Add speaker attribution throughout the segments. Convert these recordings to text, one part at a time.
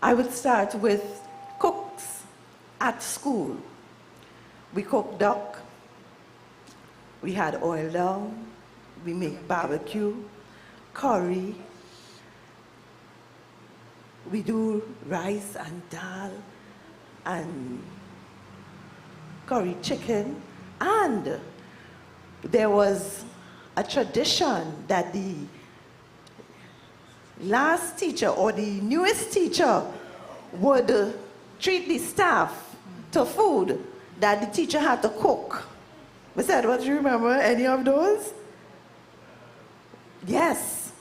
Speaker 1: I would start with cooks at school. We cook duck, we had oil down, we make barbecue, curry, we do rice and dal and curry chicken, and there was a tradition that the last teacher or the newest teacher would treat the staff to food that the teacher had to cook. Mr. Edwards, you remember any of those? Yes.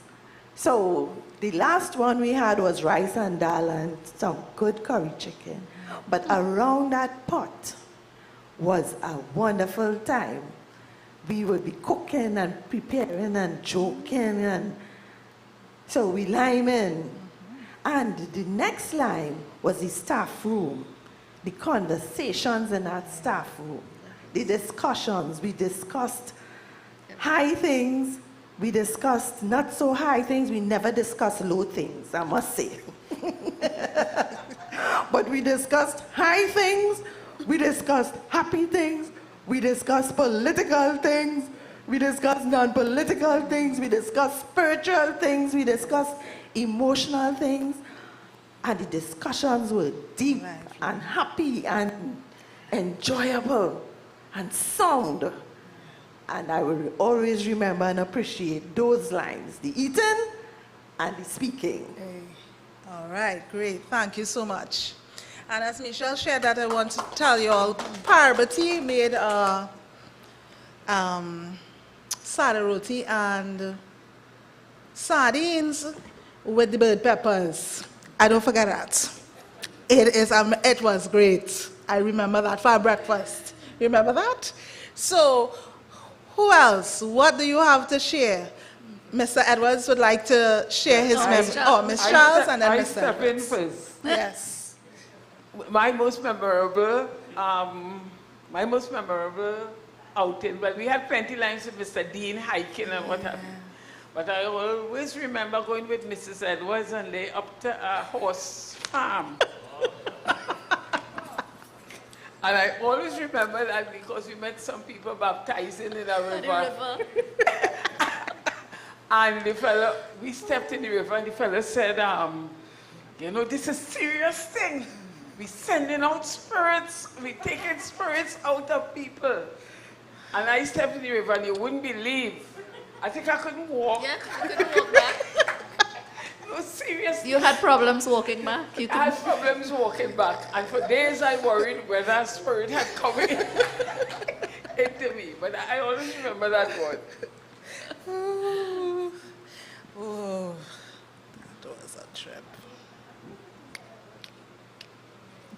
Speaker 1: So the last one we had was rice and dal and some good curry chicken. But around that pot was a wonderful time. We would be cooking and preparing and joking, and so we lime in. And the next line was the staff room, the conversations in that staff room, the discussions. We discussed high things, we discussed not so high things, we never discussed low things, I must say. But we discussed high things, we discussed happy things, we discussed political things, we discussed non-political things, we discussed spiritual things, we discussed emotional things, and the discussions were deep and happy and enjoyable and sound. And I will always remember and appreciate those lines, the eating and the speaking.
Speaker 2: All right, great. Thank you so much. And as Michelle shared that, I want to tell you all, Parvati made sada roti and sardines with the bird peppers. I don't forget that. It was great. I remember that for breakfast. Remember that? So, who else? What do you have to share? Mr. Edwards would like to share his memory. Oh, Miss Charles and then Mr.
Speaker 3: Step in
Speaker 2: Edwards.
Speaker 3: first.
Speaker 2: Yes.
Speaker 3: My most memorable outing, well, we had plenty lines with Mr. Dean hiking and what have you. But I always remember going with Mrs. Edwards and they up to a horse farm. And I always remember that because we met some people baptizing in a river. And the fellow, we stepped in the river and the fellow said, you know, this is a serious thing. We're sending out spirits, we're taking spirits out of people. And I stepped in the river and you wouldn't believe. I think I couldn't walk.
Speaker 4: Yeah, I couldn't walk back.
Speaker 3: No, seriously.
Speaker 4: You had problems walking back?
Speaker 3: I had problems walking back. And for days I worried whether a spirit had come in into me. But I always remember that one.
Speaker 2: Oh, that was a trip.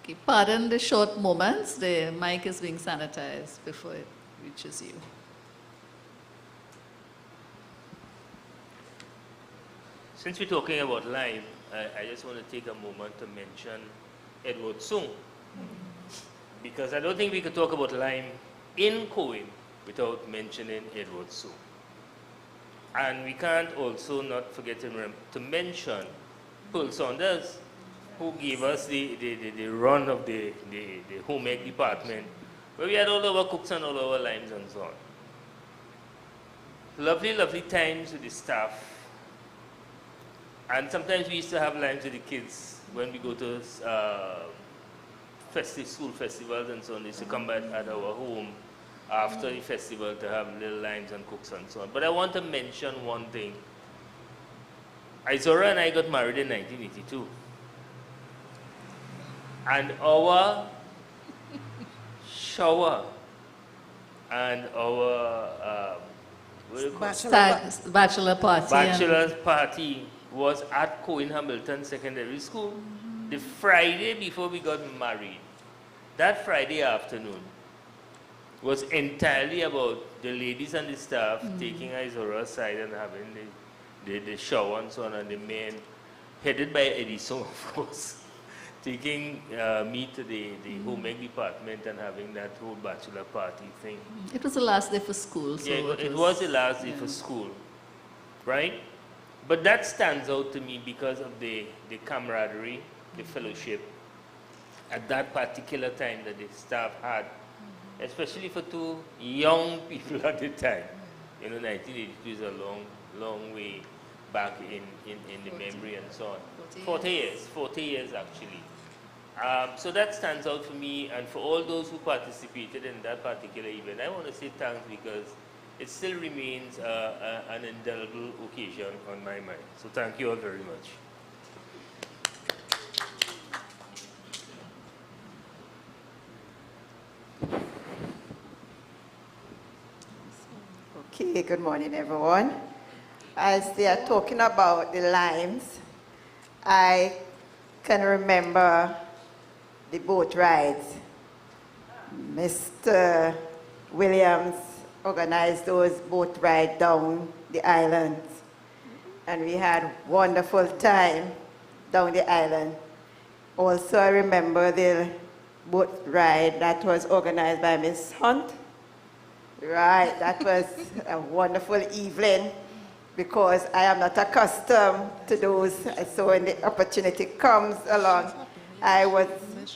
Speaker 4: Okay, pardon the short moments. The mic is being sanitized before it reaches you.
Speaker 5: Since we're talking about lime, I just want to take a moment to mention Edward Sung. Because I don't think we could talk about lime in Cowen without mentioning Edward Sung. And we can't also not forget to mention Pearl Saunders, who gave us the run of the home ec department, where we had all our cooks and all our limes and so on. Lovely, lovely times with the staff. And sometimes we used to have limes with the kids when we go to school festivals and so on. They used to come back at our home after the festival to have little limes and cooks and so on. But I want to mention one thing. Izora and I got married in 1982. And our shower and our
Speaker 4: Bachelor party.
Speaker 5: bachelor's party was at Cowen Hamilton Secondary School the Friday before we got married. That Friday afternoon was entirely about the ladies and the staff taking Izora aside and having the shower and so on, and the men, headed by Eddie Song, of course, taking me to the home ec department and having that whole bachelor party thing.
Speaker 4: It was the last day for school. So
Speaker 5: yeah, it was the last day for school, right? But that stands out to me because of the camaraderie the fellowship at that particular time that the staff had, especially for two young people at the time. You know, 1982 is a long way back in the memory and so on. 40 years actually. So that stands out for me, and for all those who participated in that particular event, I want to say thanks, because it still remains an indelible occasion on my mind. So thank you all very much.
Speaker 6: Okay, good morning, everyone. As they are talking about the limes, I can remember the boat rides. Mr. Williams organized those boat rides down the islands, and we had wonderful time down the island. Also, I remember the boat ride that was organized by Miss Hunt. Right, that was a wonderful evening, because I am not accustomed to those. So when the opportunity comes along, I was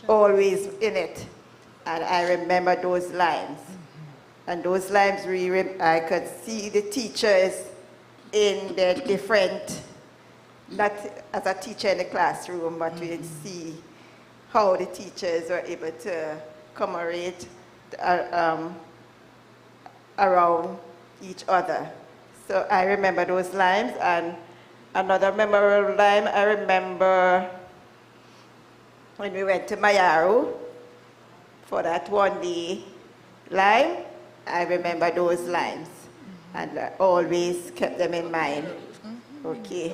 Speaker 6: always in it. And I remember those lines. And those lines, I could see the teachers in their different, not as a teacher in the classroom, but we'd see how the teachers were able to commemorate around each other. So I remember those lines. And another memorable line, I remember when we went to Mayaro for that one-day line. I remember those lines, and I always kept them in mind. Okay.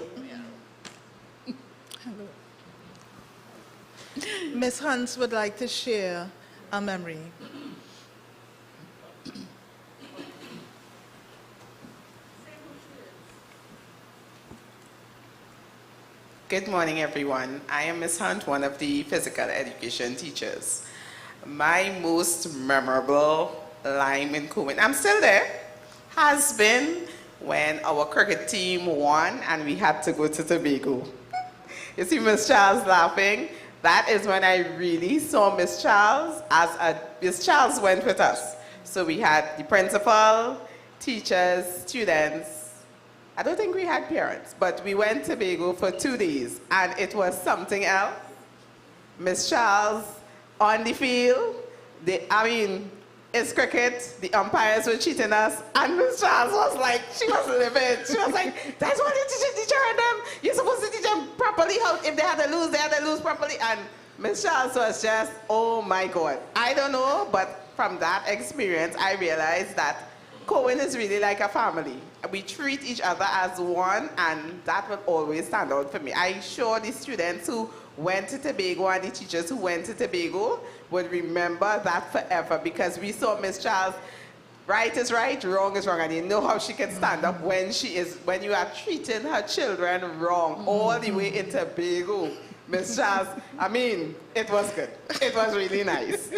Speaker 2: Ms. Hans would like to share a memory.
Speaker 7: Good morning, everyone. I am Ms. Hunt, one of the physical education teachers. My most memorable line in Cowen, I'm still there, has been when our cricket team won and we had to go to Tobago. You see Miss Charles laughing? That is when I really saw Miss Charles Miss Charles went with us. So we had the principal, teachers, students. I don't think we had parents, but we went to Tobago for 2 days, and it was something else. Miss Charles on the field, it's cricket, the umpires were cheating us, and Miss Charles was like, she was livid. She was like, that's what the teacher and them, you're supposed to teach them properly. How if they had to lose properly. And Miss Charles was just, oh my God. I don't know, but from that experience, I realized that Cowen is really like a family. We treat each other as one, and that will always stand out for me. I'm sure the students who went to Tobago and the teachers who went to Tobago would remember that forever, because we saw Miss Charles, right is right, wrong is wrong, and you know how she can stand up when you are treating her children wrong all the way in Tobago. Miss Charles, it was good. It was really nice.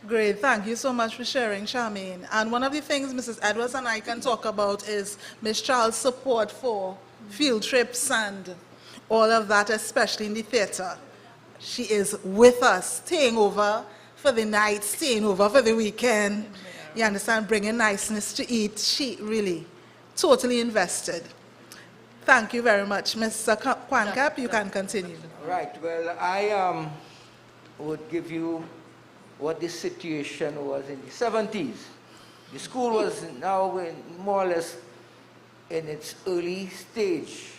Speaker 2: Great, thank you so much for sharing, Charmaine. And one of the things Mrs. Edwards and I can talk about is Ms. Charles' support for field trips and all of that, especially in the theater. She is with us, staying over for the night, staying over for the weekend. You understand, bringing niceness to eat. She really totally invested. Thank you very much. Mr. Kwankap, you can continue.
Speaker 8: Right, well, I would give you what the situation was in the 70s. The school was now more or less in its early stage,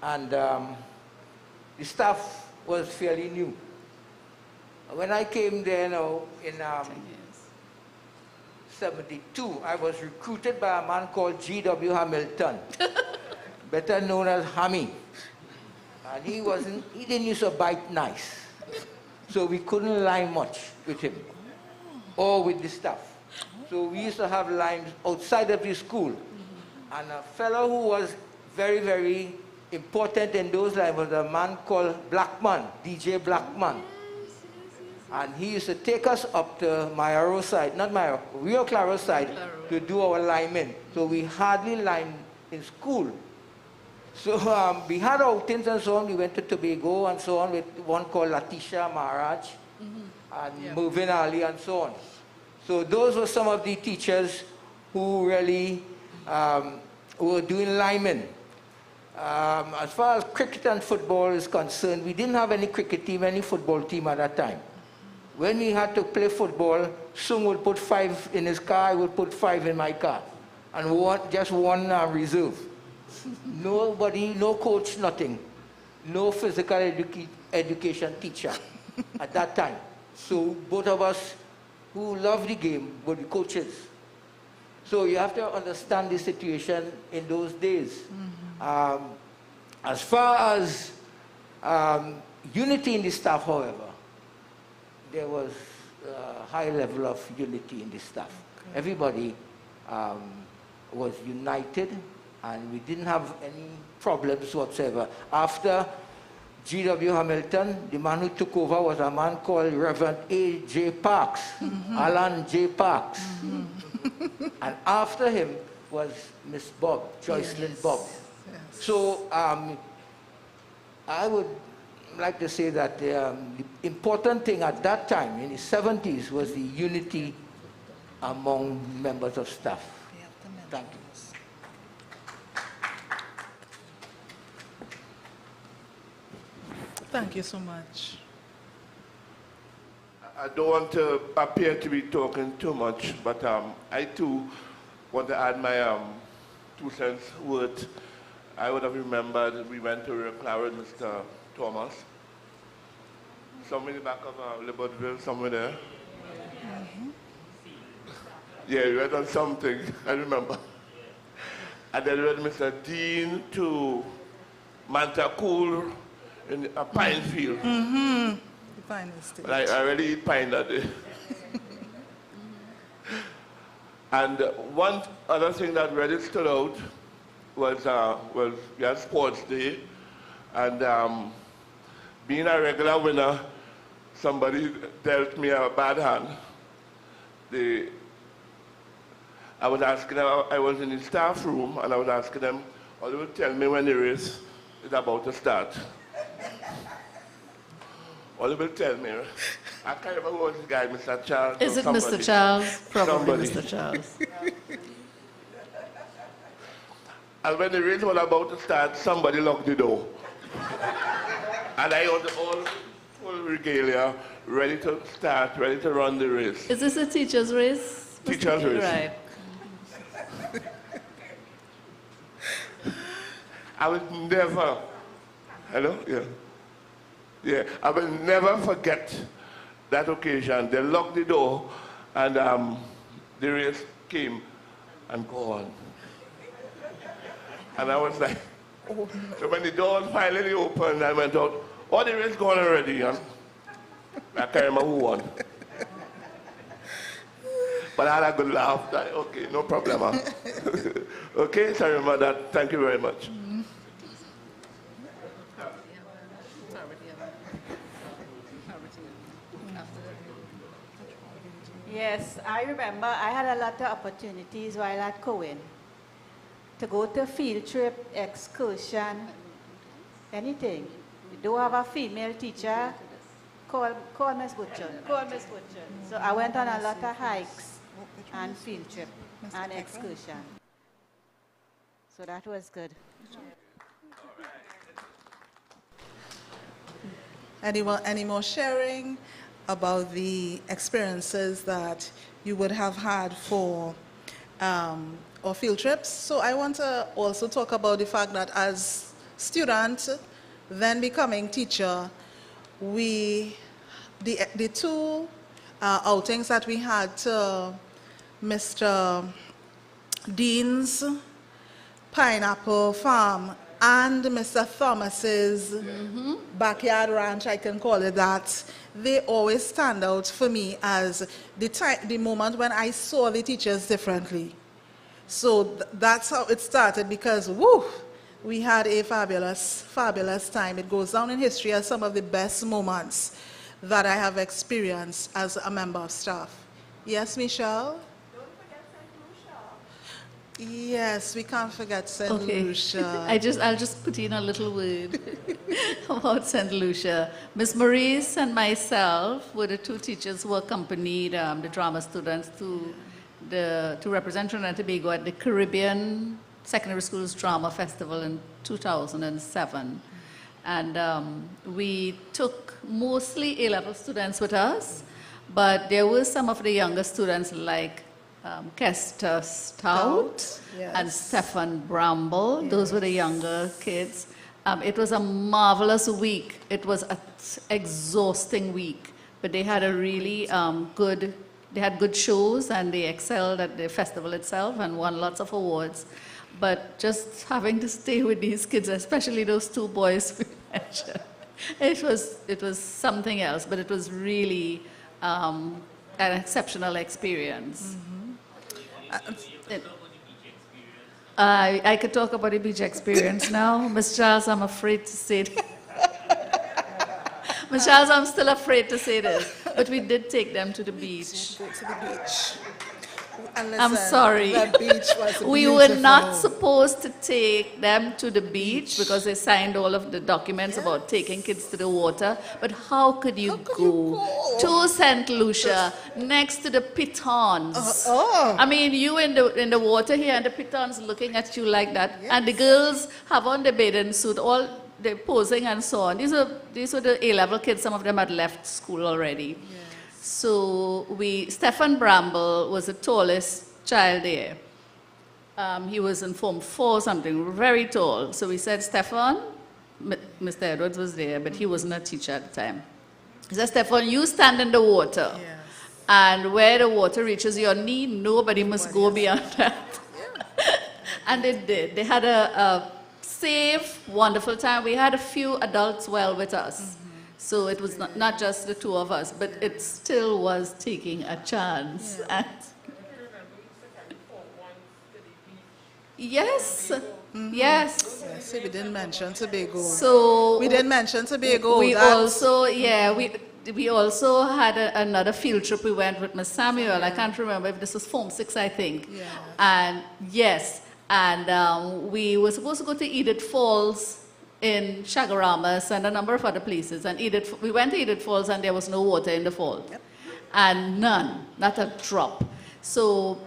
Speaker 8: and the staff was fairly new. When I came there now in 72, I was recruited by a man called G.W. Hamilton, better known as Hammy. And he didn't use to bite nice. So we couldn't line much with him or with the staff. So we used to have lines outside of the school. And a fellow who was very, very important in those lines was a man called Blackman, DJ Blackman. And he used to take us up to Mayaro side, not Mayaro, Rio Claro side, to do our linemen. So we hardly lined in school. So we had outings and so on. We went to Tobago and so on with one called Latisha Maharaj and Mervyn Ali and so on. So those were some of the teachers who really were doing linemen. As far as cricket and football is concerned, we didn't have any cricket team, any football team at that time. When we had to play football, Sung would put 5 in his car, I would put 5 in my car, and just one reserve. Nobody, no coach, nothing. No physical education teacher at that time. So both of us who loved the game were the coaches. So you have to understand the situation in those days. As far as unity in the staff, however, there was a high level of unity in the staff. Okay. Everybody was united, and we didn't have any problems whatsoever. After G.W. Hamilton, the man who took over was a man called Reverend A.J. Parks, Alan J. Parks. And after him was Miss Bob, Joycelyn Bob. Yes. So I would like to say that the important thing at that time, in the 70s, was the unity among members of staff. Thank you.
Speaker 2: Thank you so much.
Speaker 9: I don't want to appear to be talking too much, but I too want to add my 2 cents worth. I would have remembered we went to Reclara with Mr. Thomas. Somewhere in the back of Libertyville, somewhere there. Yeah, we went on something, I remember. And then we went with Mr. Dean to Mantacool in a pine field.
Speaker 2: The pine estate.
Speaker 9: But I really eat pine that day. And one other thing that really stood out was we had sports day, and being a regular winner, somebody dealt me a bad hand. I was asking them, I was in the staff room, and I was asking them, or they would tell me when the race is about to start. Or they will tell me, I can't remember who was the guy, Mr. Charles.
Speaker 4: Is it somebody. Mr. Charles? Probably
Speaker 9: Somebody.
Speaker 4: Mr. Charles.
Speaker 9: And when the race was about to start, somebody locked the door. And I was all full regalia, ready to start, ready to run the race.
Speaker 4: Is this a teacher's race?
Speaker 9: Teacher's race.
Speaker 4: Right.
Speaker 9: I would never, hello? Yeah. Yeah, I will never forget that occasion. They locked the door, and the race came and go on. And I was like, oh. So when the door finally opened, I went out, oh, the race gone already, huh? I can't remember who won. But I had a good laugh. Okay, no problem. Huh? Okay, sorry about that. Thank you very much.
Speaker 10: Yes, I remember I had a lot of opportunities while at Cowen to go to field trip, excursion, anything. You don't have a female teacher, call Miss Butcher. Call Miss Butcher. So I went on a lot of hikes and field trip and excursion. So that was good.
Speaker 2: Any more sharing about the experiences that you would have had for or field trips? So I want to also talk about the fact that as student, then becoming teacher, the 2 outings that we had to Mr. Dean's Pineapple Farm and Mr. Thomas's backyard ranch, I can call it that, they always stand out for me as the moment when I saw the teachers differently. So that's how it started, because woo, we had a fabulous, fabulous time. It goes down in history as some of the best moments that I have experienced as a member of staff. Yes, Michelle?
Speaker 1: Don't forget St. Lucia.
Speaker 2: Yes, we can't forget St. Lucia.
Speaker 4: I'll just put in a little word about St. Lucia. Miss Maurice and myself were the two teachers who accompanied the drama students to represent Trinidad and Tobago at the Caribbean Secondary Schools Drama Festival in 2007. And we took mostly A-level students with us, but there were some of the younger students like Kester Stout and Stefan Bramble. Those were the younger kids. It was a marvelous week. It was an exhausting week, but they had a really they had good shows and they excelled at the festival itself and won lots of awards. But just having to stay with these kids, especially those two boys we mentioned, it was something else, but it was really an exceptional experience. I could talk about the beach experience now. Ms. Charles, I'm afraid to say it. Ms. Charles, I'm still afraid to say this, but we did take them to the beach.
Speaker 2: Go to the beach. And
Speaker 4: I'm
Speaker 2: listen,
Speaker 4: sorry.
Speaker 2: The beach was
Speaker 4: We were not
Speaker 2: beautiful.
Speaker 4: supposed to take them to the beach because they signed all of the documents about taking kids to the water. But how could you go to St. Lucia next to the pitons? I mean, you in the water here and the pitons looking at you like that. And the girls have on the bathing suit, all the posing and so on. These were the A-level kids. Some of them had left school already. So Stefan Bramble was the tallest child there. He was in Form 4 or something, very tall. So we said, Stefan, Mr. Edwards was there, but he wasn't a teacher at the time. He said, Stefan, you stand in the water. And where the water reaches your knee, nobody must go beyond that. And they did. They had a safe, wonderful time. We had a few adults well with us. So it was not just the two of us, but it still was taking a chance. And yes. Yes.
Speaker 2: See, we didn't mention Tobago.
Speaker 4: So
Speaker 2: we didn't mention Tobago.
Speaker 4: We also had another field trip. We went with Miss Samuel. I can't remember if this was Form 6, I think. And yes, and we were supposed to go to Edith Falls in Chagaramas and a number of other places. And we went to Edith Falls and there was no water in the fall. And none, not a drop. So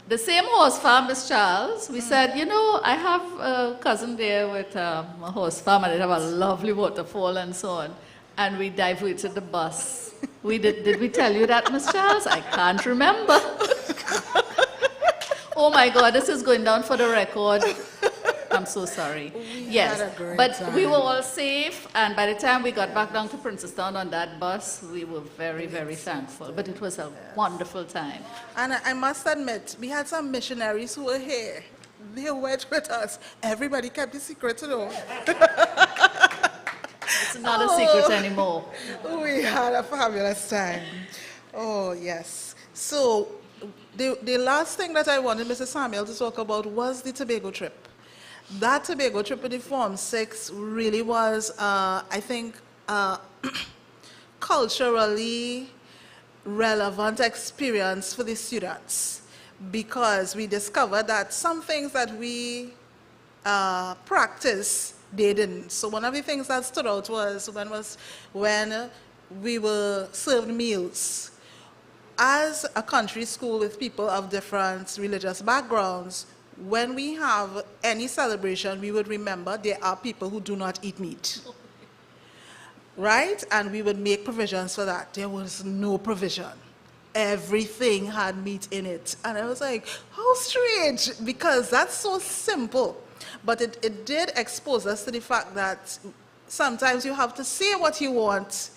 Speaker 4: the same horse farm, Miss Charles, we said, you know, I have a cousin there with a horse farm and they have a lovely waterfall and so on. And we diverted the bus. Did we tell you that, Miss Charles? I can't remember. Oh my God, this is going down for the record. I'm so sorry. We were all safe, and by the time we got back down to Princestown on that bus, we were very, very thankful. But it was a wonderful time.
Speaker 2: And I must admit, we had some missionaries who were here. They went with us. Everybody kept the secret, you know.
Speaker 4: It's not a secret anymore.
Speaker 2: We had a fabulous time. Oh, yes. So the last thing that I wanted Mrs. Samuel to talk about was the Tobago trip. That Tobago trip in the Form 6 really was, I think, culturally relevant experience for the students because we discovered that some things that we practice, they didn't. So one of the things that stood out was when we were served meals. As a country school with people of different religious backgrounds, when we have any celebration, we would remember there are people who do not eat meat. Right? And we would make provisions for that. There was no provision. Everything had meat in it. And I was like, how strange, because that's so simple. But it did expose us to the fact that sometimes you have to say what you want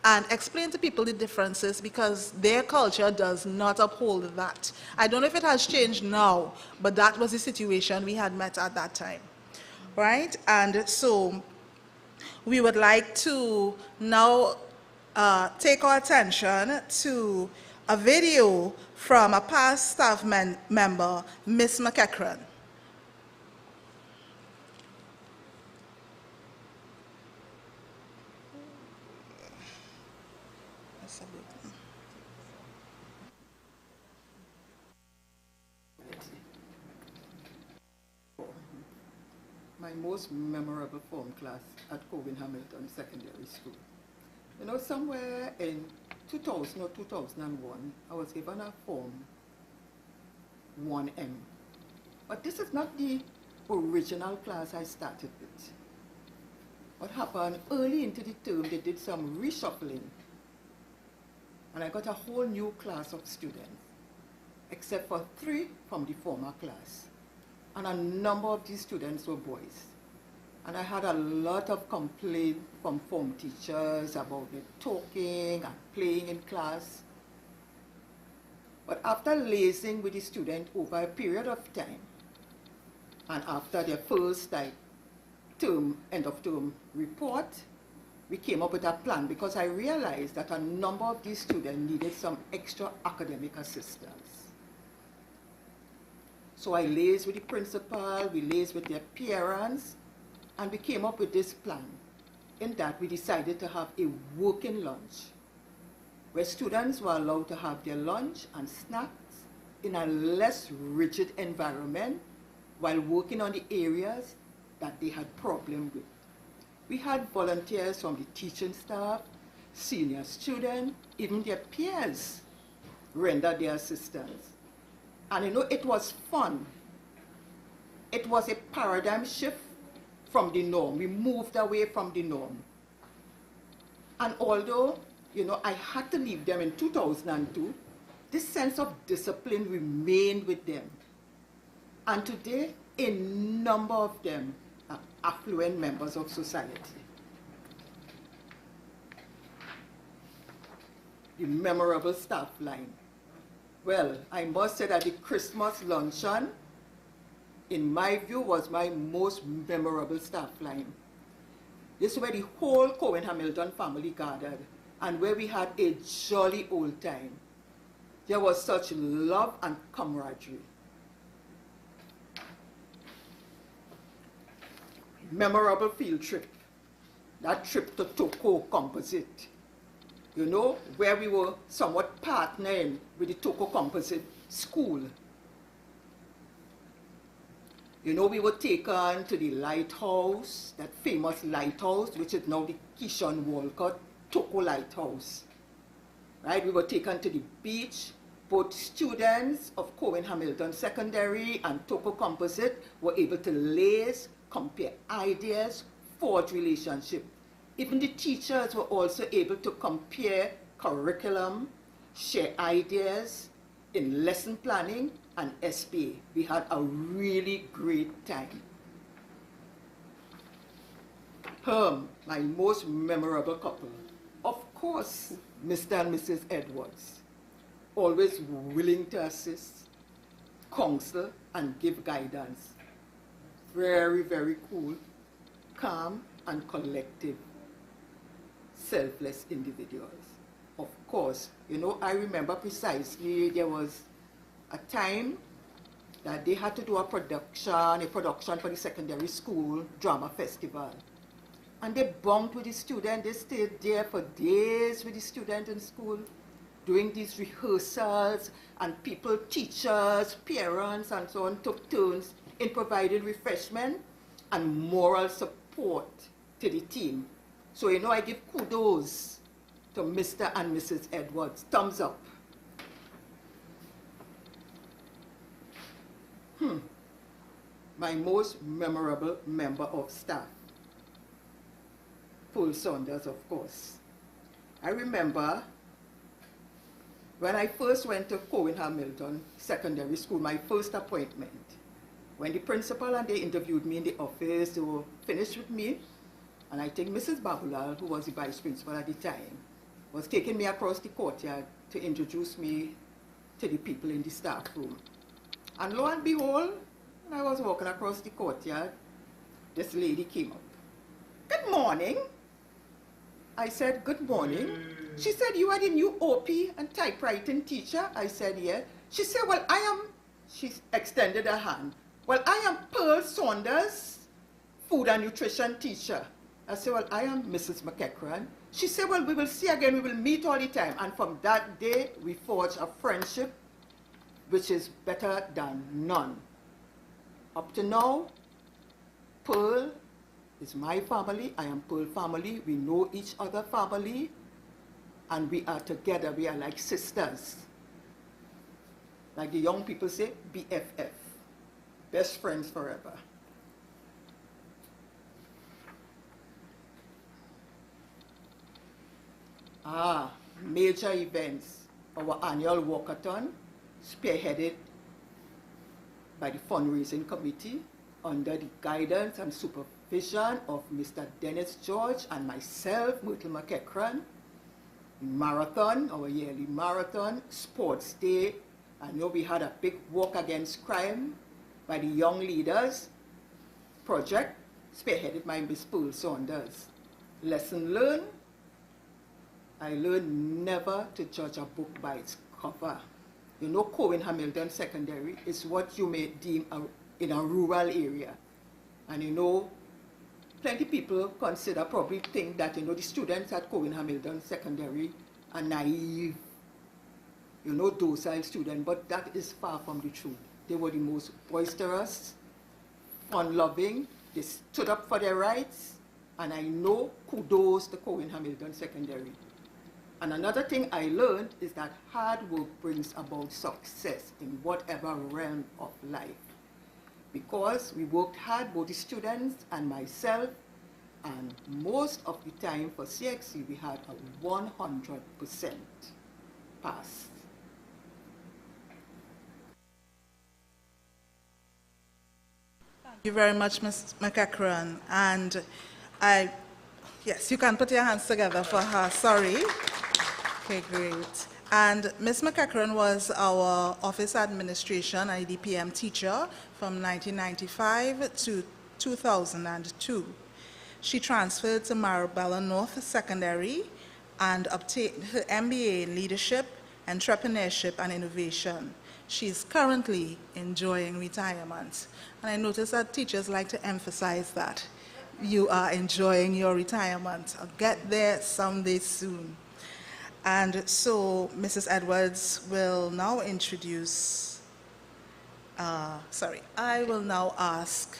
Speaker 2: and explain to people the differences because their culture does not uphold that. I don't know if it has changed now, but that was the situation we had met at that time, right? And so we would like to now take our attention to a video from a past staff member, Miss McEachran.
Speaker 11: my most memorable form class at Cowen Hamilton Secondary School. You know, somewhere in 2000 or 2001, I was given a form 1M. But this is not the original class I started with. What happened, early into the term, they did some reshuffling. And I got a whole new class of students, except for 3 from the former class. And a number of these students were boys. And I had a lot of complaints from form teachers about the talking and playing in class. But after liaising with the student over a period of time, and after their first end of term report, we came up with a plan because I realized that a number of these students needed some extra academic assistance. So I liaised with the principal, we liaised with their parents, and we came up with this plan. In that, we decided to have a working lunch, where students were allowed to have their lunch and snacks in a less rigid environment while working on the areas that they had problem with. We had volunteers from the teaching staff, senior students, even their peers render their assistance. And you know, it was fun. It was a paradigm shift from the norm. We moved away from the norm. And although, you know, I had to leave them in 2002, this sense of discipline remained with them. And today, a number of them are affluent members of society. The memorable staff line. Well, I must say that the Christmas luncheon, in my view, was my most memorable staff line. This is where the whole Cowen Hamilton family gathered and where we had a jolly old time. There was such love and camaraderie. Memorable field trip. That trip to Toko Composite. You know, where we were somewhat partnering with the Toko Composite School. You know, we were taken to the lighthouse, that famous lighthouse, which is now the Kishon Walcott Toko Lighthouse. Right? We were taken to the beach. Both students of Cowen Hamilton Secondary and Toko Composite were able to liaise, compare ideas, forge relationships. Even the teachers were also able to compare curriculum, share ideas in lesson planning and SPA. We had a really great time. My most memorable couple, of course, Mr. and Mrs. Edwards, always willing to assist, counsel, and give guidance. Very, very cool, calm, and collective, selfless individuals. Of course, you know, I remember precisely there was a time that they had to do a production for the secondary school drama festival. And they bunked with the students. They stayed there for days with the students in school, doing these rehearsals, and people, teachers, parents, and so on, took turns in providing refreshment and moral support to the team. So, you know, I give kudos to Mr. and Mrs. Edwards. Thumbs up. My most memorable member of staff, Paul Saunders, of course. I remember when I first went to Cowen Hamilton Secondary School, my first appointment, when the principal and they interviewed me in the office, they were finished with me, and I think Mrs. Babulal, who was the vice principal at the time, was taking me across the courtyard to introduce me to the people in the staff room. And lo and behold, when I was walking across the courtyard, this lady came up. "Good morning." I said, "Good morning." She said, "You are the new OP and typewriting teacher?" I said, "Yeah." She said, "Well, I am," she extended her hand, "Well, I am Pearl Saunders, food and nutrition teacher." I said, "Well, I am Mrs. McEachran." She said, "Well, we will see again, we will meet all the time." And from that day, we forged a friendship which is better than none. Up to now, Pearl is my family, I am Pearl family, we know each other family, and we are together, we are like sisters. Like the young people say, BFF, best friends forever. Major events, our annual walkathon, spearheaded by the fundraising committee under the guidance and supervision of Mr. Dennis George and myself, Myrtle McEachran. Marathon, our yearly marathon, sports day. I know we had a big walk against crime by the Young Leaders project, spearheaded by Ms. Pearl Saunders. Lesson learned, I learned never to judge a book by its cover. You know, Cowen Hamilton Secondary is what you may deem in a rural area. And you know, plenty people probably think that, you know, the students at Cowen Hamilton Secondary are naive, you know, docile students, but that is far from the truth. They were the most boisterous, fun-loving, they stood up for their rights, and I know kudos to Cowen Hamilton Secondary. And another thing I learned is that hard work brings about success in whatever realm of life. Because we worked hard, both the students and myself, and most of the time for CXC we had a 100% pass.
Speaker 2: Thank you very much, Ms. McEachran. And yes, you can put your hands together for her, sorry. Okay, great. And Ms. McEachran was our office administration IDPM teacher from 1995 to 2002. She transferred to Marabella North Secondary and obtained her MBA in leadership, entrepreneurship, and innovation. She's currently enjoying retirement. And I notice that teachers like to emphasize that. You are enjoying your retirement. I'll get there someday soon. And so Mrs. Edwards will now introduce, I will now ask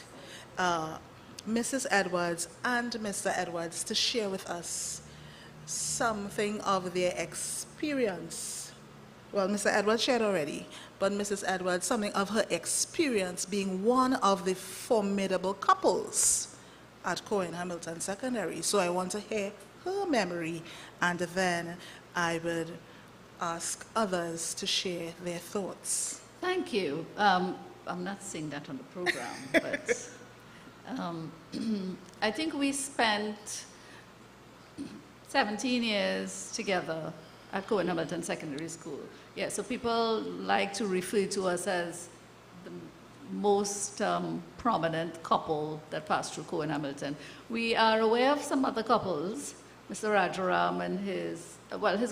Speaker 2: Mrs. Edwards and Mr. Edwards to share with us something of their experience. Well, Mr. Edwards shared already, but Mrs. Edwards, something of her experience being one of the formidable couples at Cowen Hamilton Secondary. So I want to hear her memory, and then I would ask others to share their thoughts.
Speaker 4: Thank you. I'm not saying that on the program, but I think we spent 17 years together at Cowen Hamilton Secondary School. Yeah, so people like to refer to us as the most prominent couple that passed through Cowen Hamilton. We are aware of some other couples, Mr. Rajaram and his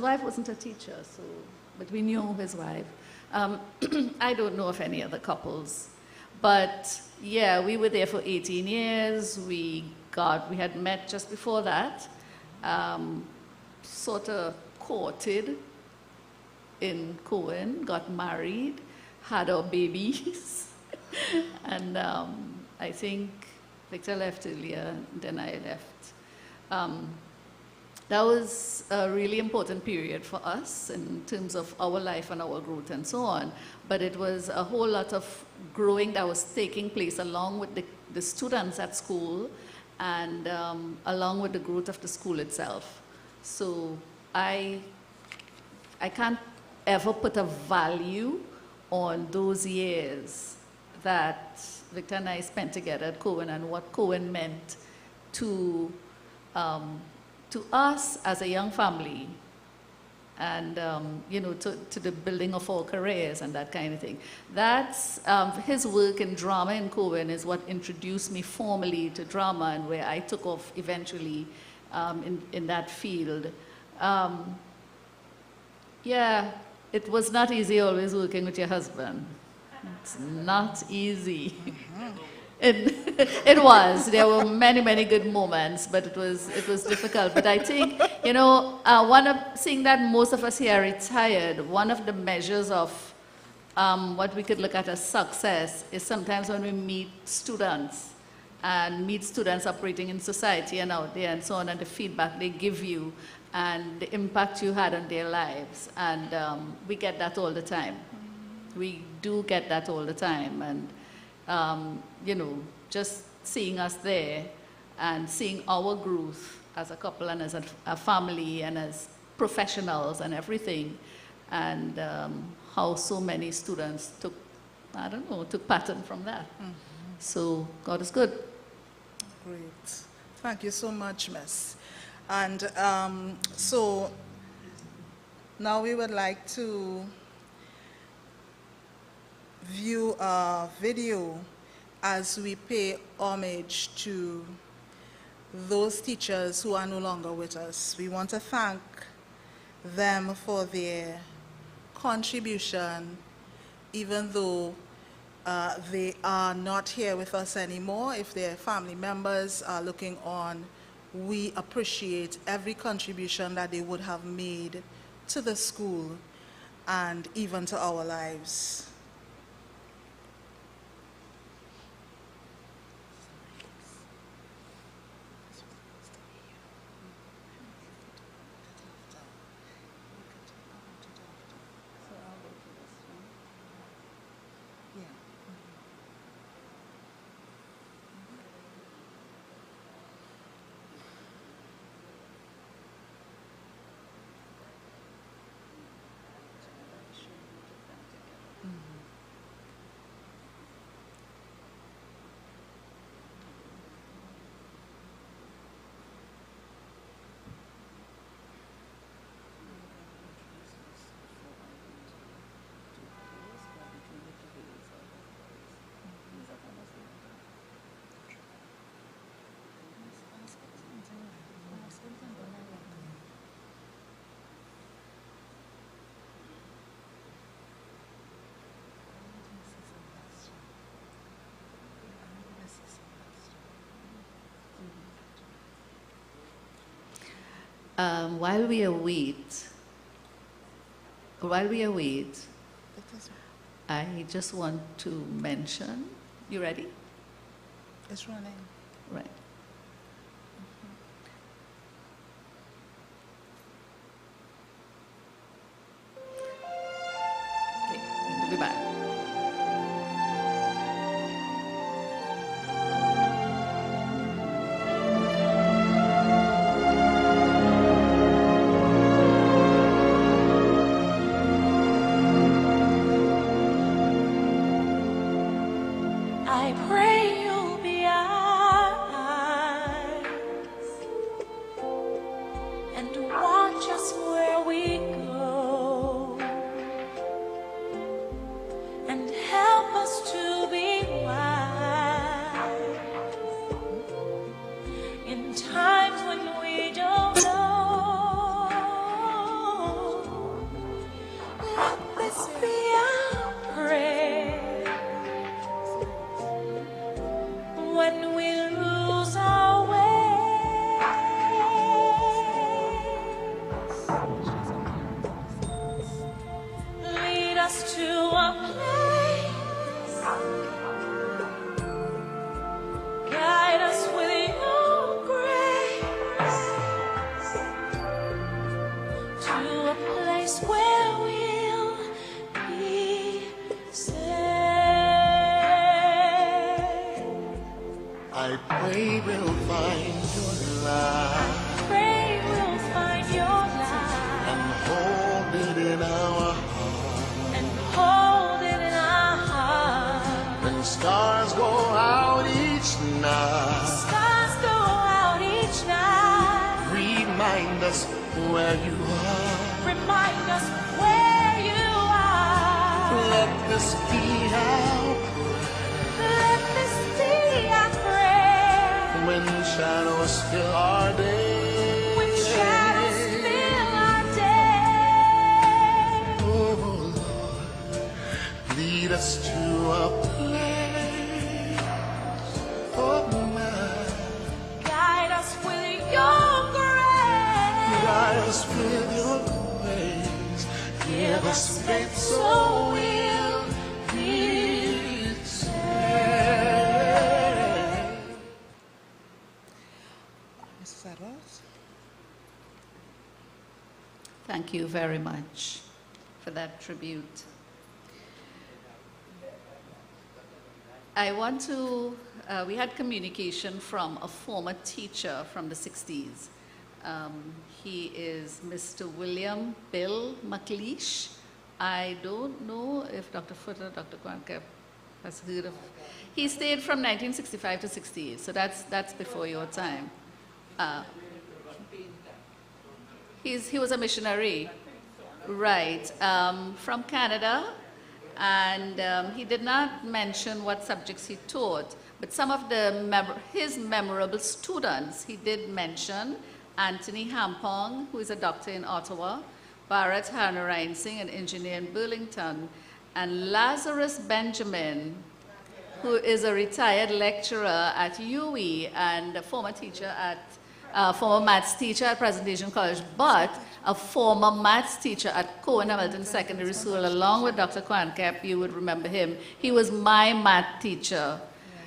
Speaker 4: wife wasn't a teacher, so, but we knew his wife. I don't know of any other couples, but yeah, we were there for 18 years. We had met just before that, sort of courted in Cowen, got married, had our babies, and I think Victor left earlier, then I left. That was a really important period for us in terms of our life and our growth and so on. But it was a whole lot of growing that was taking place along with the students at school and along with the growth of the school itself. So I can't ever put a value on those years that Victor and I spent together at Cowen and what Cowen meant to us as a young family and, you know, to the building of our careers and that kind of thing. That's, his work in drama in Cowen is what introduced me formally to drama and where I took off eventually in that field. Yeah, it was not easy always working with your husband. It's not easy. It was. There were many, many good moments, but it was difficult. But I think, you know, seeing that most of us here are retired, one of the measures of what we could look at as success is sometimes when we meet students and meet students operating in society and out there and so on, and the feedback they give you and the impact you had on their lives. And we get that all the time. We do get that all the time. And, you know, just seeing us there and seeing our growth as a couple and as a family and as professionals and everything, and how so many students took, I don't know, took pattern from that. So God is good.
Speaker 2: Great. Thank you so much, Miss. And so now we would like to view a video as we pay homage to those teachers who are no longer with us. We want to thank them for their contribution, even though they are not here with us anymore. If their family members are looking on, we appreciate every contribution that they would have made to the school and even to our lives.
Speaker 4: While we await, I just want to mention, you ready?
Speaker 2: It's running.
Speaker 4: Right. Okay, we'll be back.
Speaker 12: I pray you'll be eyes and watch us where we go and help us to be wise in times when we don't know. Let this be our prayer. When we lose our way, lead us to a place, guide us with your grace, to a place where we'll be safe.
Speaker 13: I pray we'll find your light.
Speaker 12: Pray we'll find your light
Speaker 13: And hold it in our heart.
Speaker 12: and hold it in our heart.
Speaker 13: When stars go out each night,
Speaker 12: Stars go out each night.
Speaker 13: remind us where you are.
Speaker 12: Remind us where you are.
Speaker 13: Let this be our
Speaker 12: Let this be our prayer.
Speaker 13: when shadows fill our day.
Speaker 12: When shadows fill our day.
Speaker 13: Oh Lord, lead us to a place of mine.
Speaker 12: Guide us with your grace.
Speaker 13: Guide us with your grace. Give us faith so we'll be saved.
Speaker 4: Thank you very much for that tribute. I want to, we had communication from a former teacher from the 60s. He is Mr. William Bill McLeish. I don't know if Dr. Foote or Dr. Kwankep has heard of. He stayed from 1965 to 68, so that's before your time. He was a missionary, right, from Canada, and he did not mention what subjects he taught, but some of his memorable students he did mention: Anthony Hampong, who is a doctor in Ottawa, Barrett Reminiscing, an engineer in Burlington, and Lazarus Benjamin, who is a retired lecturer at UE and a former teacher at former maths teacher at Presentation College, but a former maths teacher at Cowen Hamilton Secondary School, along with Dr. Kwankep. You would remember him. He was my math teacher.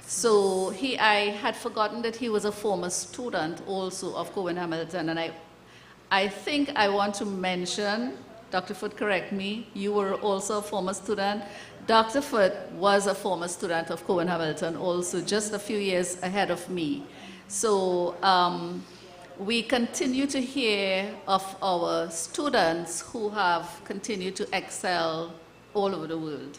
Speaker 4: So I had forgotten that he was a former student also of Cowen Hamilton, and I think I want to mention, Dr. Foote, correct me, you were also a former student. Dr. Foote was a former student of Cowen Hamilton also, just a few years ahead of me. So we continue to hear of our students who have continued to excel all over the world.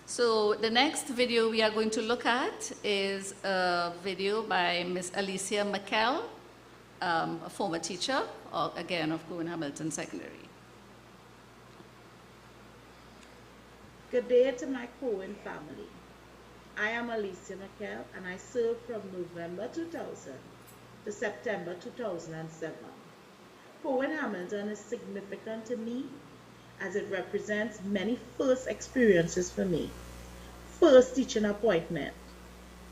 Speaker 4: So the next video we are going to look at is a video by Miss Alicia McKell, a former teacher, again, of Cowen Hamilton Secondary.
Speaker 14: Good day to my Cowen family. I am Alicia McKell, and I served from November 2000 to September 2007. Cowen Hamilton is significant to me as it represents many first experiences for me. First teaching appointment.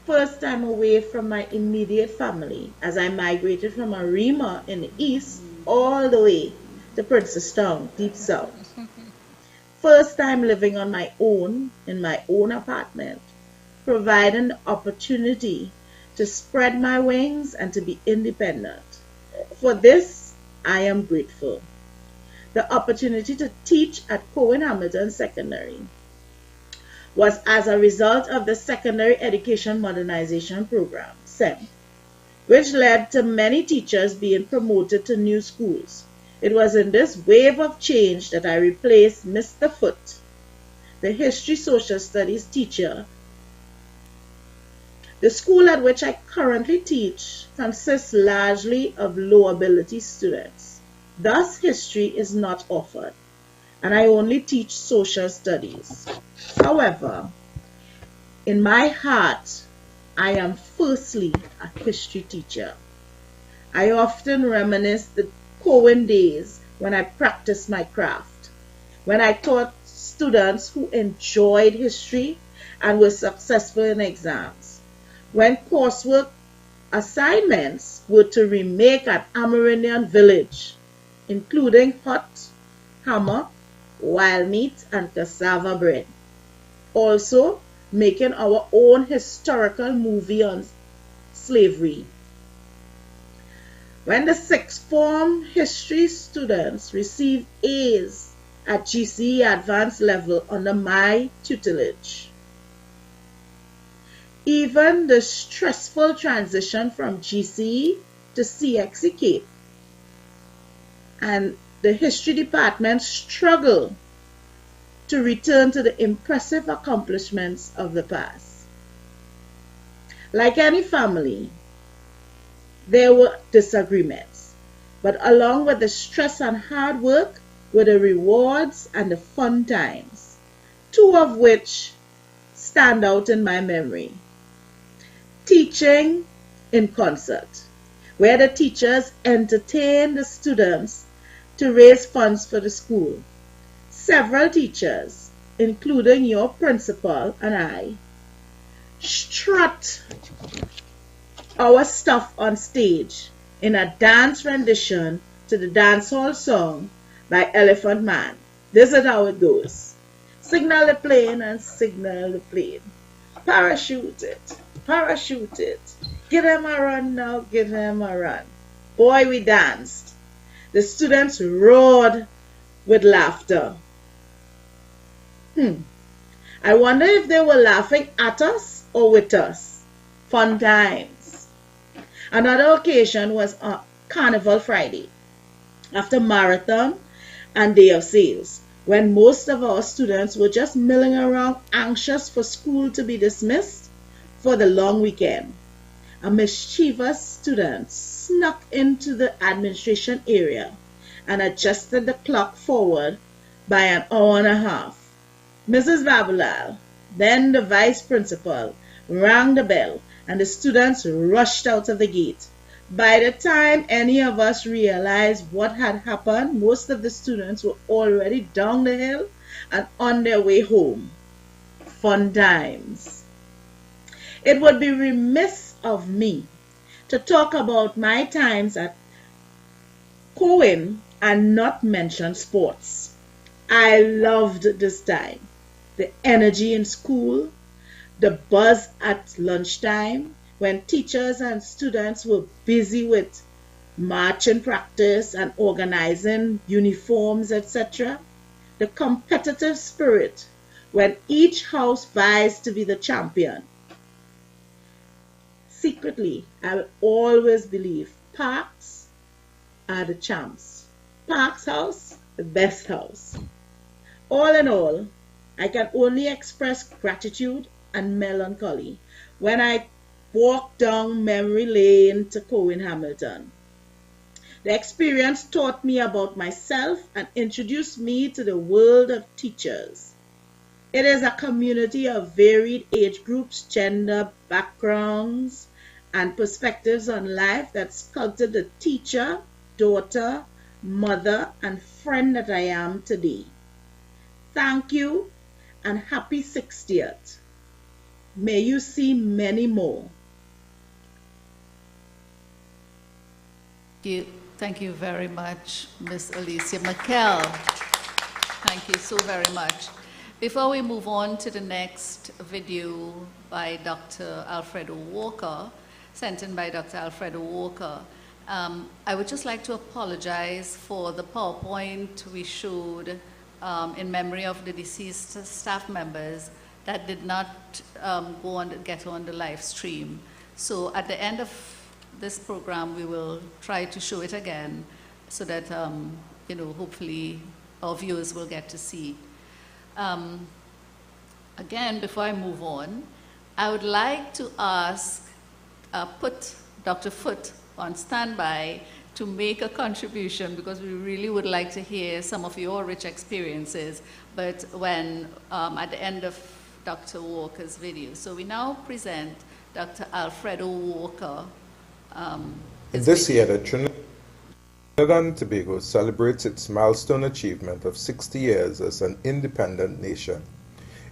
Speaker 14: First time away from my immediate family as I migrated from Arima in the east all the way to Princestown, deep south. First time living on my own in my own apartment, providing the opportunity to spread my wings and to be independent. For this, I am grateful. The opportunity to teach at Cowen Hamilton Secondary was as a result of the Secondary Education Modernization Program, SEM, which led to many teachers being promoted to new schools. It was in this wave of change that I replaced Mr. Foote, the history social studies teacher. The school at which I currently teach consists largely of low ability students. Thus, history is not offered, and I only teach social studies. However, in my heart, I am firstly a history teacher. I often reminisce the Cowen days when I practiced my craft, when I taught students who enjoyed history and were successful in exams, when coursework assignments were to remake an Amerindian village, including hot, hammock, wild meat, and cassava bread. Also, making our own historical movie on slavery. When the sixth form history students received A's at GCE advanced level under my tutelage. Even the stressful transition from GCE to CXE Cape and the history department struggle to return to the impressive accomplishments of the past. Like any family, there were disagreements, but along with the stress and hard work were the rewards and the fun times, two of which stand out in my memory. Teaching in concert, where the teachers entertained the students to raise funds for the school. Several teachers, including your principal and I, strut our stuff on stage in a dance rendition to the dancehall song by Elephant Man. This is how it goes. Signal the plane and signal the plane. Parachute it, parachute it. Give them a run now, give them a run. Boy, we danced. The students roared with laughter. I wonder if they were laughing at us or with us. Fun times. Another occasion was on Carnival Friday, after marathon and day of sales, when most of our students were just milling around anxious for school to be dismissed for the long weekend. A mischievous student snuck into the administration area and adjusted the clock forward by an hour and a half. Mrs. Babalal, then the vice principal, rang the bell and the students rushed out of the gate. By the time any of us realized what had happened, most of the students were already down the hill and on their way home. Fun times. It would be remiss of me to talk about my times at Cowen and not mention sports. I loved this time. The energy in school, the buzz at lunchtime, when teachers and students were busy with marching practice and organizing uniforms, etc. The competitive spirit when each house vies to be the champion. Secretly, I will always believe Parks are the champs. Parks House, the best house. All in all, I can only express gratitude and melancholy when I walk down memory lane to Cowen Hamilton. The experience taught me about myself and introduced me to the world of teachers. It is a community of varied age groups, gender, backgrounds, and perspectives on life that sculpted the teacher, daughter, mother, and friend that I am today. Thank you and happy 60th. May you see many more.
Speaker 4: Thank you very much, Miss Alicia McKell. Thank you so very much. Before we move on to the next video by Dr. Alfredo Walker, sent in by Dr. Alfredo Walker, I would just like to apologize for the PowerPoint we showed in memory of the deceased staff members that did not get on the live stream. So at the end of this program, we will try to show it again so that, hopefully our viewers will get to see. Again, before I move on, I would like to put Dr. Foote on standby to make a contribution, because we really would like to hear some of your rich experiences, but when at the end of Dr. Walker's video. So we now present Dr. Alfredo Walker.
Speaker 15: This year, the Trinidad and Tobago celebrates its milestone achievement of 60 years as an independent nation.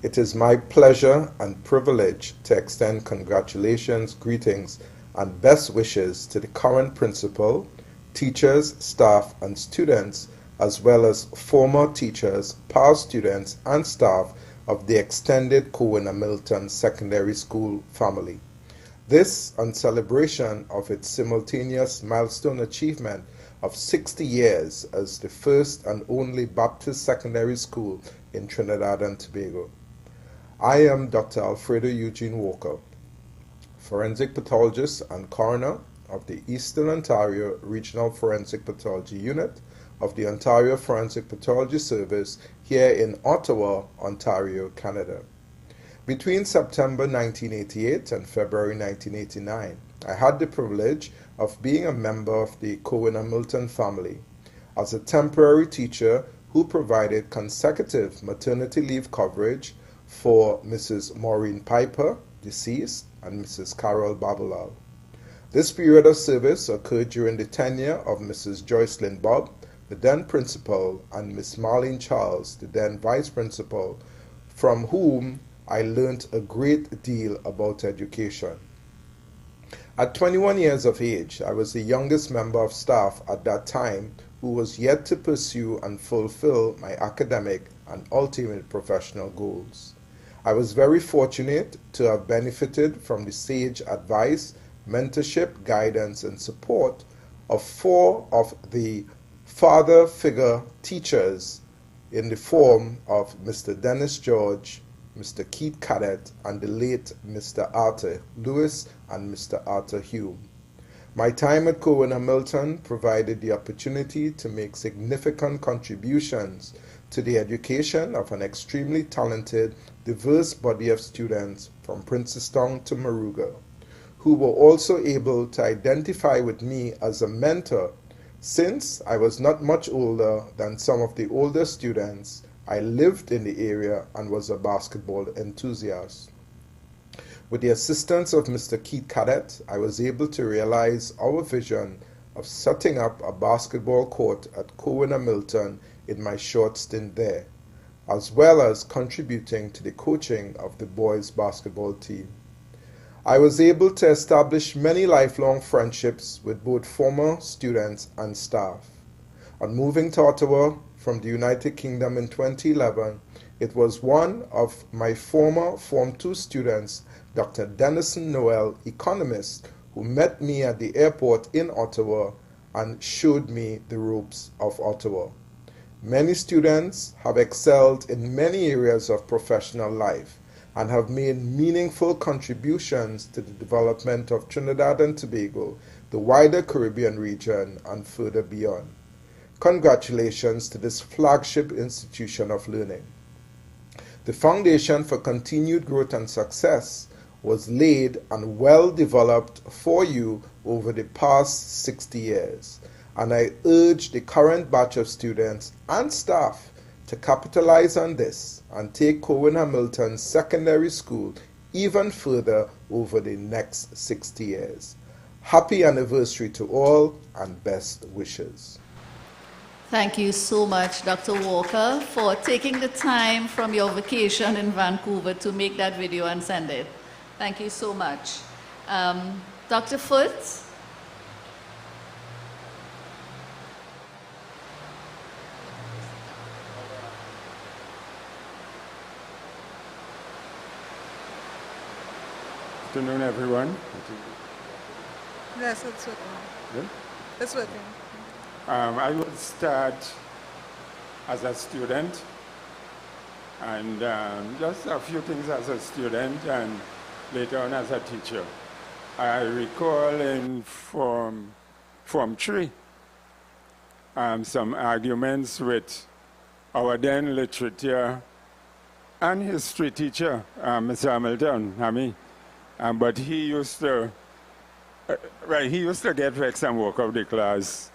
Speaker 15: It is my pleasure and privilege to extend congratulations, greetings, and best wishes to the current principal, teachers, staff, and students, as well as former teachers, past students, and staff of the extended Cowen Hamilton Secondary School family. This, and celebration of its simultaneous milestone achievement of 60 years as the first and only Baptist secondary school in Trinidad and Tobago. I am Dr. Alfredo Eugene Walker, forensic pathologist and coroner of the Eastern Ontario Regional Forensic Pathology Unit of the Ontario Forensic Pathology Service here in Ottawa, Ontario, Canada. Between September 1988 and February 1989, I had the privilege of being a member of the Cowen Hamilton family as a temporary teacher who provided consecutive maternity leave coverage for Mrs. Maureen Piper, deceased, and Mrs. Carol Babalal. This period of service occurred during the tenure of Mrs. Joycelyn Bob, the then principal, and Miss Marlene Charles, the then vice principal, from whom I learned a great deal about education. At 21 years of age, I was the youngest member of staff at that time who was yet to pursue and fulfill my academic and ultimate professional goals. I was very fortunate to have benefited from the sage advice, mentorship, guidance, and support of 4 of the father figure teachers in the form of Mr. Dennis George, Mr. Keith Cadet, and the late Mr. Arthur Lewis and Mr. Arthur Hume. My time at Cowen Hamilton provided the opportunity to make significant contributions to the education of an extremely talented, diverse body of students from Princestown to Moruga, who were also able to identify with me as a mentor. Since I was not much older than some of the older students, I lived in the area and was a basketball enthusiast. With the assistance of Mr. Keith Cadet, I was able to realize our vision of setting up a basketball court at Cowen Hamilton in my short stint there, as well as contributing to the coaching of the boys basketball team. I was able to establish many lifelong friendships with both former students and staff. On moving to Ottawa from the United Kingdom in 2011, it was one of my former Form 2 students, Dr. Dennison Noel, economist, who met me at the airport in Ottawa and showed me the ropes of Ottawa. Many students have excelled in many areas of professional life and have made meaningful contributions to the development of Trinidad and Tobago, the wider Caribbean region, and further beyond. Congratulations to this flagship institution of learning. The foundation for continued growth and success was laid and well developed for you over the past 60 years, and I urge the current batch of students and staff to capitalize on this and take Cowen Hamilton Secondary School even further over the next 60 years. Happy anniversary to all and best wishes.
Speaker 4: Thank you so much, Dr. Walker, for taking the time from your vacation in Vancouver to make that video and send it. Thank you so much. Dr. Foote?
Speaker 16: Good afternoon, everyone.
Speaker 2: Yes, it's working.
Speaker 16: Good?
Speaker 2: It's working.
Speaker 16: I would start as a student, and just a few things as a student and later on as a teacher. I recall in Form 3 some arguments with our then literature and history teacher, Mr. Hamilton, but he used to get vexed and walk out the class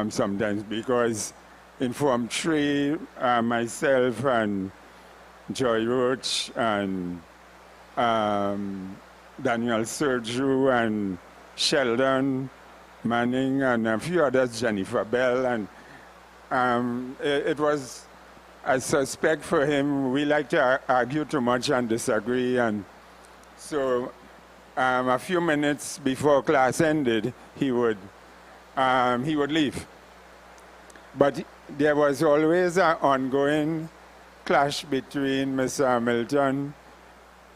Speaker 16: sometimes because in Form 3, myself and Joy Roach and Daniel Sergio and Sheldon Manning and a few others, Jennifer Bell, and it was, I suspect for him, we like to argue too much and disagree, and so a few minutes before class ended, he would leave. But there was always an ongoing clash between Mr. Hamilton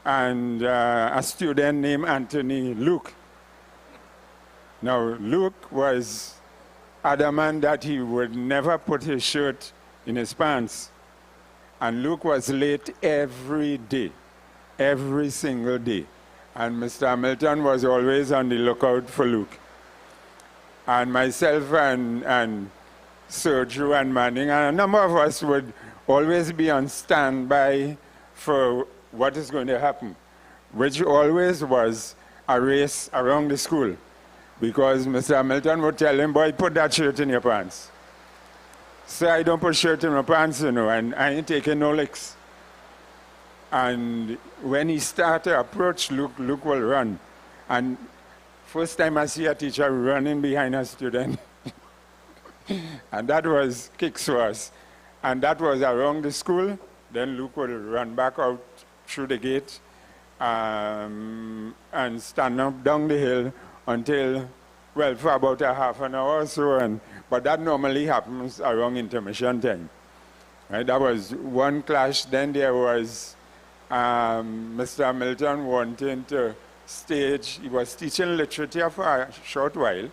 Speaker 16: and a student named Anthony Luke. Now, Luke was adamant that he would never put his shirt in his pants. And Luke was late every day, every single day. And Mr. Hamilton was always on the lookout for Luke. And myself and Sergio and Manning, and a number of us would always be on standby for what is going to happen, which always was a race around the school. Because Mr. Hamilton would tell him, boy, put that shirt in your pants. So I don't put shirt in my pants, and I ain't taking no licks. And when he started to approach Luke, Luke will run. And first time I see a teacher running behind a student, and that was kicks for us. And that was around the school. Then Luke will run back out through the gate and stand up down the hill until, well, for about a half an hour or so. But that normally happens around intermission time. Right? That was one clash. Then there was Mr. Hamilton wanting to stage. He was teaching literature for a short while.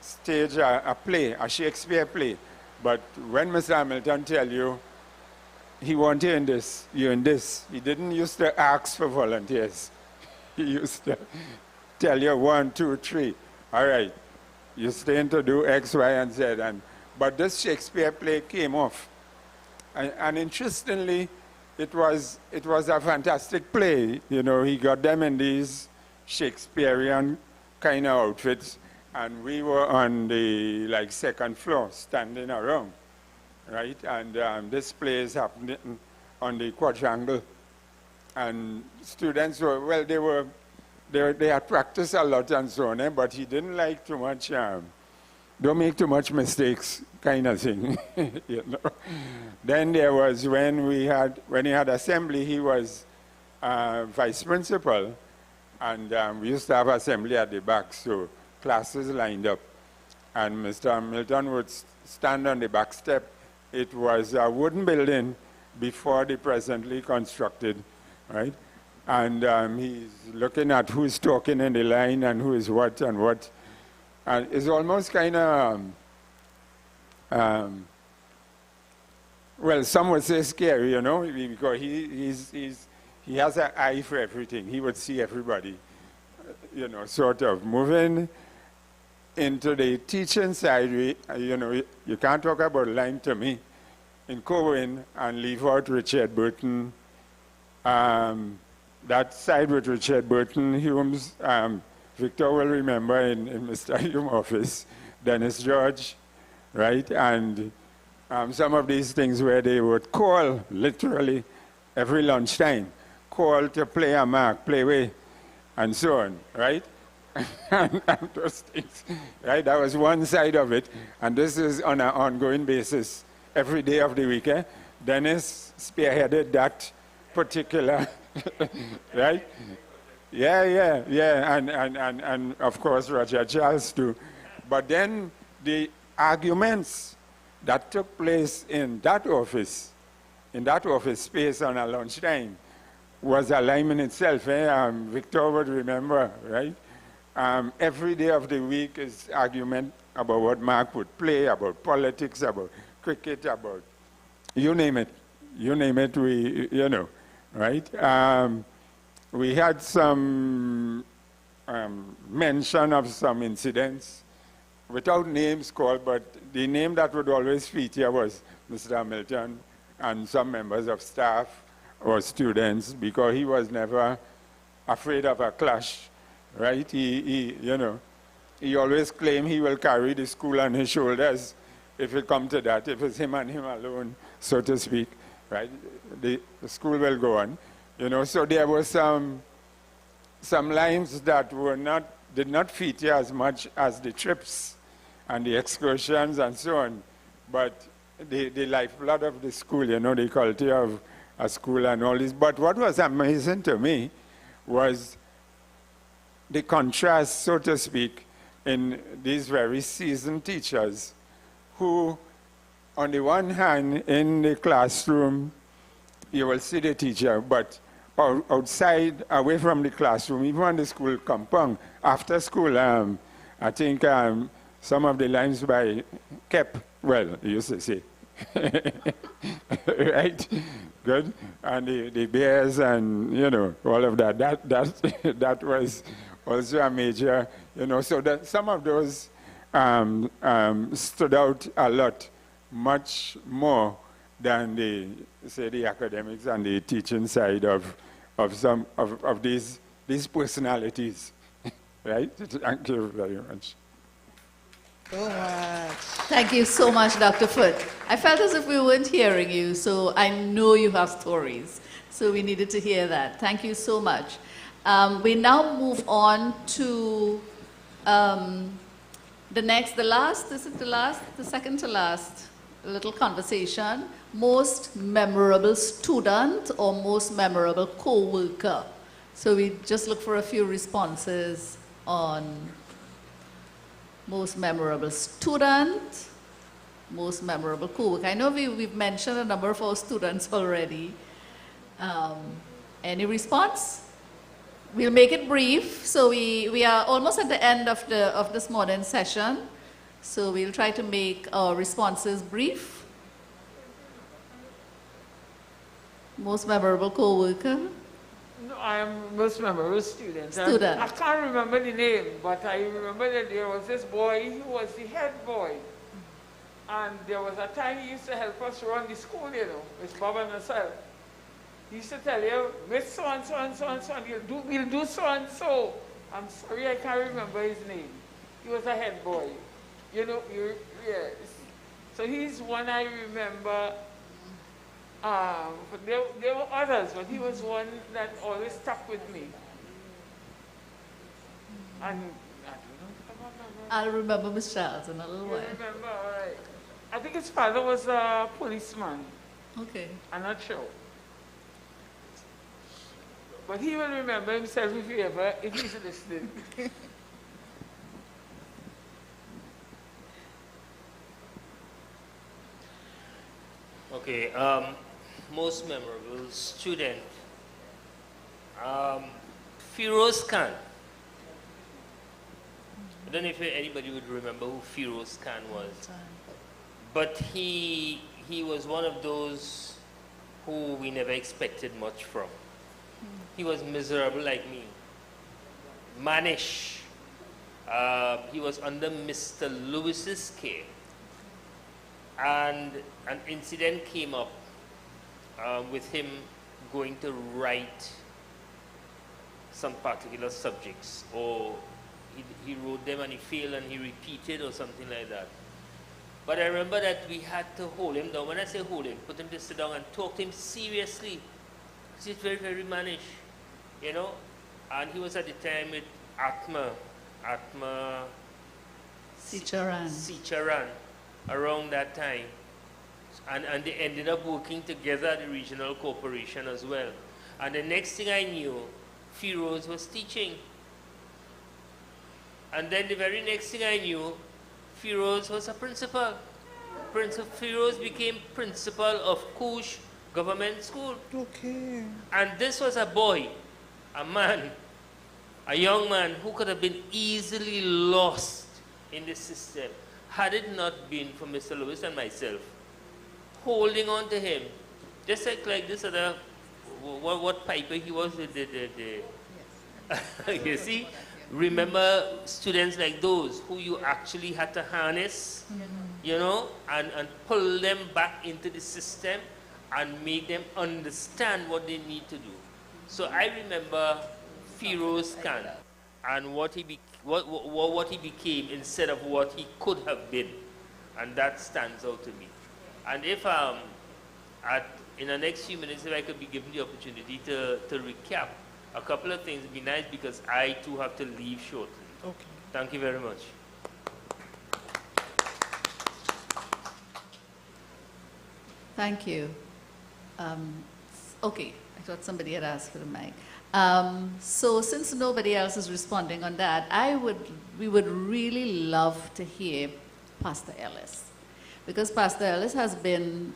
Speaker 16: stage a play, a Shakespeare play. But when Mr. Hamilton tell you, he want you in this, you in this, he didn't used to ask for volunteers. He used to tell you 1, 2, 3. All right, you're staying to do X, Y, and Z. But this Shakespeare play came off. And interestingly, it was a fantastic play. You know, he got them in these Shakespearean kind of outfits, and we were on the second floor, standing around, right? And this play is happening on the quadrangle, and students were, well, they had practiced a lot and so on, but he didn't like too much. Don't make too much mistakes, kind of thing. You know. Then there was when he had assembly, he was vice principal, and we used to have assembly at the back, so classes lined up, and Mr. Milton would stand on the back step. It was a wooden building before the presently constructed, right? And he's looking at who's talking in the line and who is what and what. And it's almost kind of, well, some would say scary, you know, because he has an eye for everything. He would see everybody, you know, sort of moving into the teaching side. You know, you can't talk about line to me in Cowen and leave out Richard Burton. That side with Richard Burton, Hume's, Victor will remember in Mr. Hume's office, Dennis George, right? And some of these things where they would call literally every lunchtime, call to play a mark, play away, and so on, right? and those things, right? That was one side of it. And this is on an ongoing basis every day of the week. Dennis spearheaded that particular, right? Yeah, and of course Roger Charles too. But then the arguments that took place in that office space on a lunchtime, was a line in itself. Victor would remember, right? Every day of the week is argument about what Mark would play, about politics, about cricket, about you name it, we, you know, right? We had some mention of some incidents without names called, but the name that would always feature was Mr. Hamilton and some members of staff or students, because he was never afraid of a clash, right? He you know, he always claimed he will carry the school on his shoulders if it comes to that, if it's him and him alone, so to speak, right? The school will go on. You know, so there were some lines that did not feature as much as the trips and the excursions and so on, but the lifeblood of the school, you know, the culture of a school and all this. But what was amazing to me was the contrast, so to speak, in these very seasoned teachers who, on the one hand, in the classroom, you will see the teacher, but outside, away from the classroom, even on the school compound, after school, I think some of the lines by Kep, well, he used to say, right? Good. And the bears and, you know, all of that. That was also a major, you know, so that some of those stood out a lot, much more than the academics and the teaching side of some of these personalities, right? Thank you very much.
Speaker 2: So much.
Speaker 4: Thank you so much, Dr. Foote. I felt as if we weren't hearing you, so I know you have stories. So we needed to hear that. Thank you so much. We now move on to the second to last little conversation. Most memorable student or most memorable co-worker. So we just look for a few responses on most memorable student, most memorable co-worker. I know we've mentioned a number of our students already. Any response? We'll make it brief. So we are almost at the end of this morning session. So we'll try to make our responses brief. Most memorable co-worker?
Speaker 3: No, I am most memorable student.
Speaker 4: Student.
Speaker 3: I can't remember the name, but I remember that there was this boy, he was the head boy. And there was a time he used to help us run the school, you know, with Bob and myself. He used to tell you, Miss so and so and so and so, and we'll do so and so. I'm sorry, I can't remember his name. He was a head boy. You know, yes. So he's one I remember. There were others, but he was one that always stuck with me. And I don't know.
Speaker 4: I'll remember Miss Charles in a little
Speaker 3: You
Speaker 4: while.
Speaker 3: remember, all right. I think his father was a policeman.
Speaker 4: Okay.
Speaker 3: I'm not sure. But he will remember himself if he's listening.
Speaker 5: Okay, most memorable student. Firoz Khan. I don't know if anybody would remember who Firoz Khan was. But he was one of those who we never expected much from. He was miserable like me. Mannish. He was under Mr. Lewis's care. And an incident came up with him going to write some particular subjects, or he wrote them and he failed and he repeated or something like that. But I remember that we had to hold him down. When I say hold him, put him to sit down and talk to him seriously. Because he's very, very mannish, you know. And he was at the time with Atma Sicharan, around that time. And they ended up working together at the regional corporation as well. And the next thing I knew, Firoz was teaching. And then the very next thing I knew, Firoz was a principal. Firoz became principal of Kush Government School.
Speaker 2: Okay.
Speaker 5: And this was a boy, a man, a young man who could have been easily lost in the system had it not been for Mr. Lewis and myself holding on to him. Just like this other, what Piper he was, you see? Remember students like those who you actually had to harness, you know, and pull them back into the system and make them understand what they need to do. So I remember Firoz Khan and what he became instead of what he could have been. And that stands out to me. And if in the next few minutes, if I could be given the opportunity to recap a couple of things, it'd be nice because I too have to leave shortly.
Speaker 2: Okay.
Speaker 5: Thank you very much.
Speaker 4: Thank you. Okay, I thought somebody had asked for the mic. So since nobody else is responding on that, we would really love to hear Pastor Ellis, because Pastor Ellis has been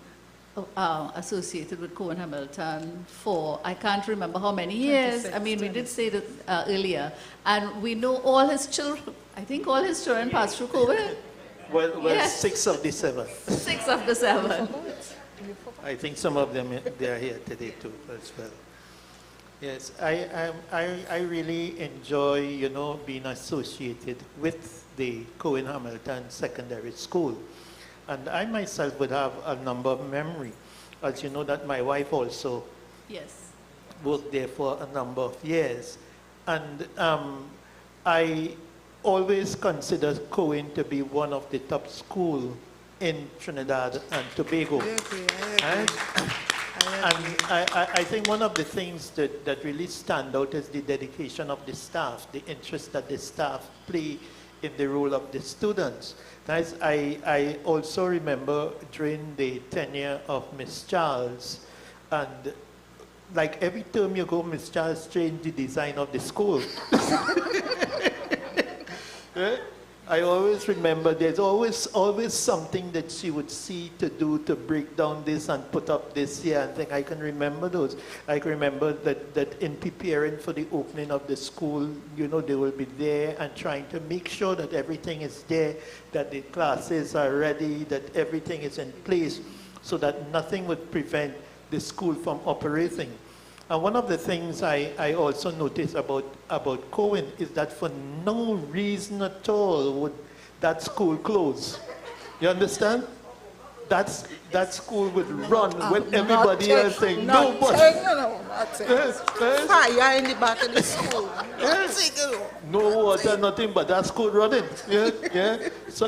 Speaker 4: associated with Cowen Hamilton for, I can't remember how many years. I mean, we did say that earlier. And we know all his children, I think all his children passed through Cowen.
Speaker 17: Well,
Speaker 4: Yes.
Speaker 17: 6 of the 7.
Speaker 4: 6 of the 7.
Speaker 17: I think some of them, they are here today too as well. Yes, I really enjoy, you know, being associated with the Cowen Hamilton Secondary School. And I myself would have a number of memory. As you know that my wife also worked there for a number of years. And I always consider Cowen to be one of the top schools in Trinidad and Tobago. And I think one of the things that really stand out is the dedication of the staff, the interest that the staff play in the role of the students. Guys, I also remember during the tenure of Miss Charles, and like every term you go, Miss Charles changed the design of the school. I always remember there's always something that she would see to do to break down this and put up this here and thing. I can remember those. I can remember that in preparing for the opening of the school, you know, they will be there and trying to make sure that everything is there, that the classes are ready, that everything is in place so that nothing would prevent the school from operating. And one of the things I also noticed about Cowen is that for no reason at all would that school close. You understand? That school would run when everybody else saying nobody.
Speaker 2: Fire in the back of the school.
Speaker 17: No water, nothing but that school running. Yeah. So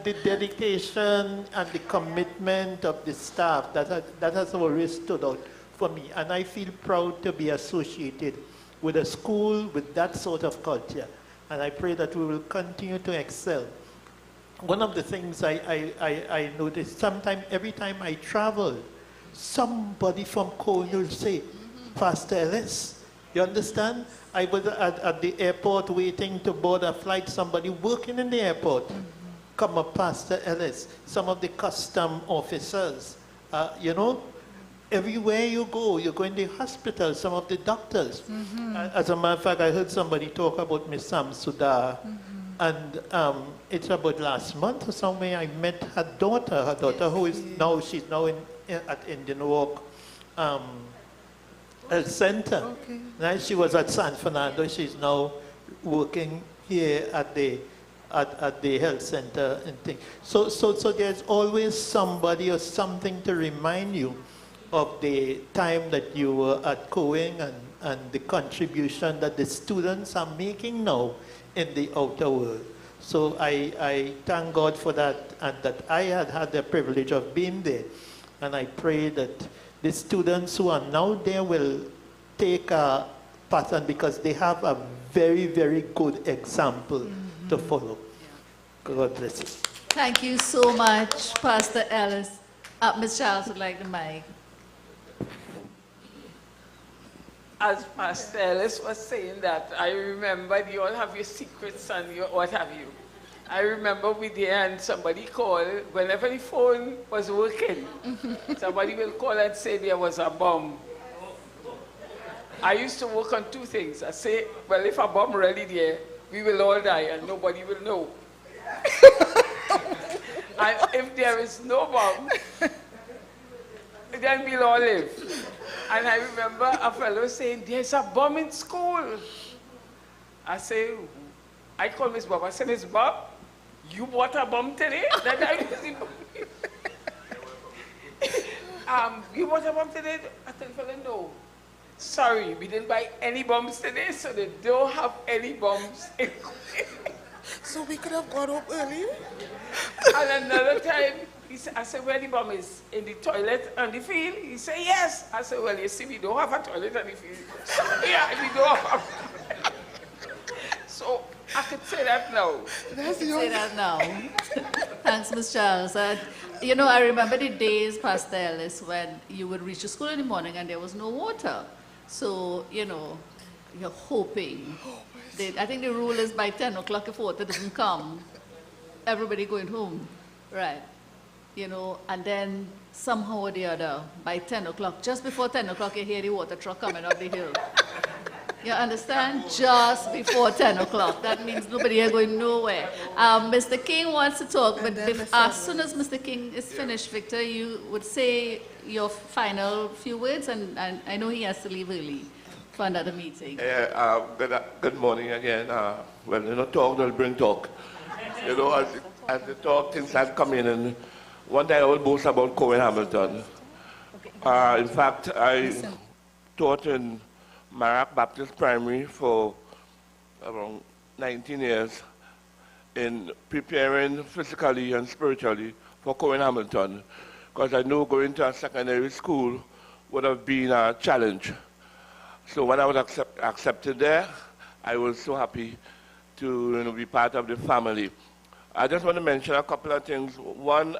Speaker 17: the dedication and the commitment of the staff that has always stood out for me, and I feel proud to be associated with a school with that sort of culture, and I pray that we will continue to excel. One of the things I noticed, every time I travel, somebody from Cowen will say, Pastor Ellis, you understand? I was at the airport waiting to board a flight, somebody working in the airport, come up, Pastor Ellis, some of the custom officers, you know, everywhere you go in the hospital, some of the doctors. As a matter of fact, I heard somebody talk about Miss Sam Sudar, and it's about last month or somewhere, I met her daughter who is now, she's now at Indian Walk Health Center. Okay. Now she was at San Fernando, she's now working here at the health center and things. So there's always somebody or something to remind you of the time that you were at Cowen and the contribution that the students are making now in the outer world. So I thank God for that, and that I had the privilege of being there. And I pray that the students who are now there will take a pattern, because they have a very, very good example to follow. God bless you.
Speaker 4: Thank you so much, Pastor Ellis. Ms. Charles would like the mic.
Speaker 3: As Pastor Ellis was saying that, I remember you all have your secrets and your what have you. I remember we there and somebody called, whenever the phone was working, somebody will call and say there was a bomb. I used to work on two things. I say, well, if a bomb really there, we will all die and nobody will know. And if there is no bomb, then we'll all live. And I remember a fellow saying, there's a bomb in school. I say, I call Miss Bob. I said, Miss Bob, you bought a bomb today? That you bought a bomb today? I tell the fellow, no. Sorry, we didn't buy any bombs today, so they don't have any bombs.
Speaker 2: So we could have gone up earlier?
Speaker 3: And another time, I said, where the bomb is? In the toilet on the field? He said, yes. I said, well, you see, we don't have a toilet on the field. So, yeah, we don't have a So I could say that now.
Speaker 4: Say that now. Thanks, Ms. Charles. You know, I remember the days, Pastor Ellis, when you would reach the school in the morning and there was no water. So, you know, you're hoping. I think the rule is by 10 o'clock, if water doesn't come, everybody going home. Right. You know, and then somehow or the other, by 10 o'clock, just before 10 o'clock, you hear the water truck coming up the hill. You understand? Just before 10 o'clock. That means nobody is going nowhere. Mr. King wants to talk, but as soon as Mr. King is finished, Victor, you would say your final few words, and I know he has to leave early for another meeting.
Speaker 9: Good morning again. Well, you know, talk will bring talk. You know, as the talk, things have come in, and one day I will boast about Cowen Hamilton. In fact, I taught in Marak Baptist Primary for around 19 years in preparing physically and spiritually for Cowen Hamilton, because I knew going to a secondary school would have been a challenge. So when I was accepted there, I was so happy to be part of the family. I just want to mention a couple of things. One,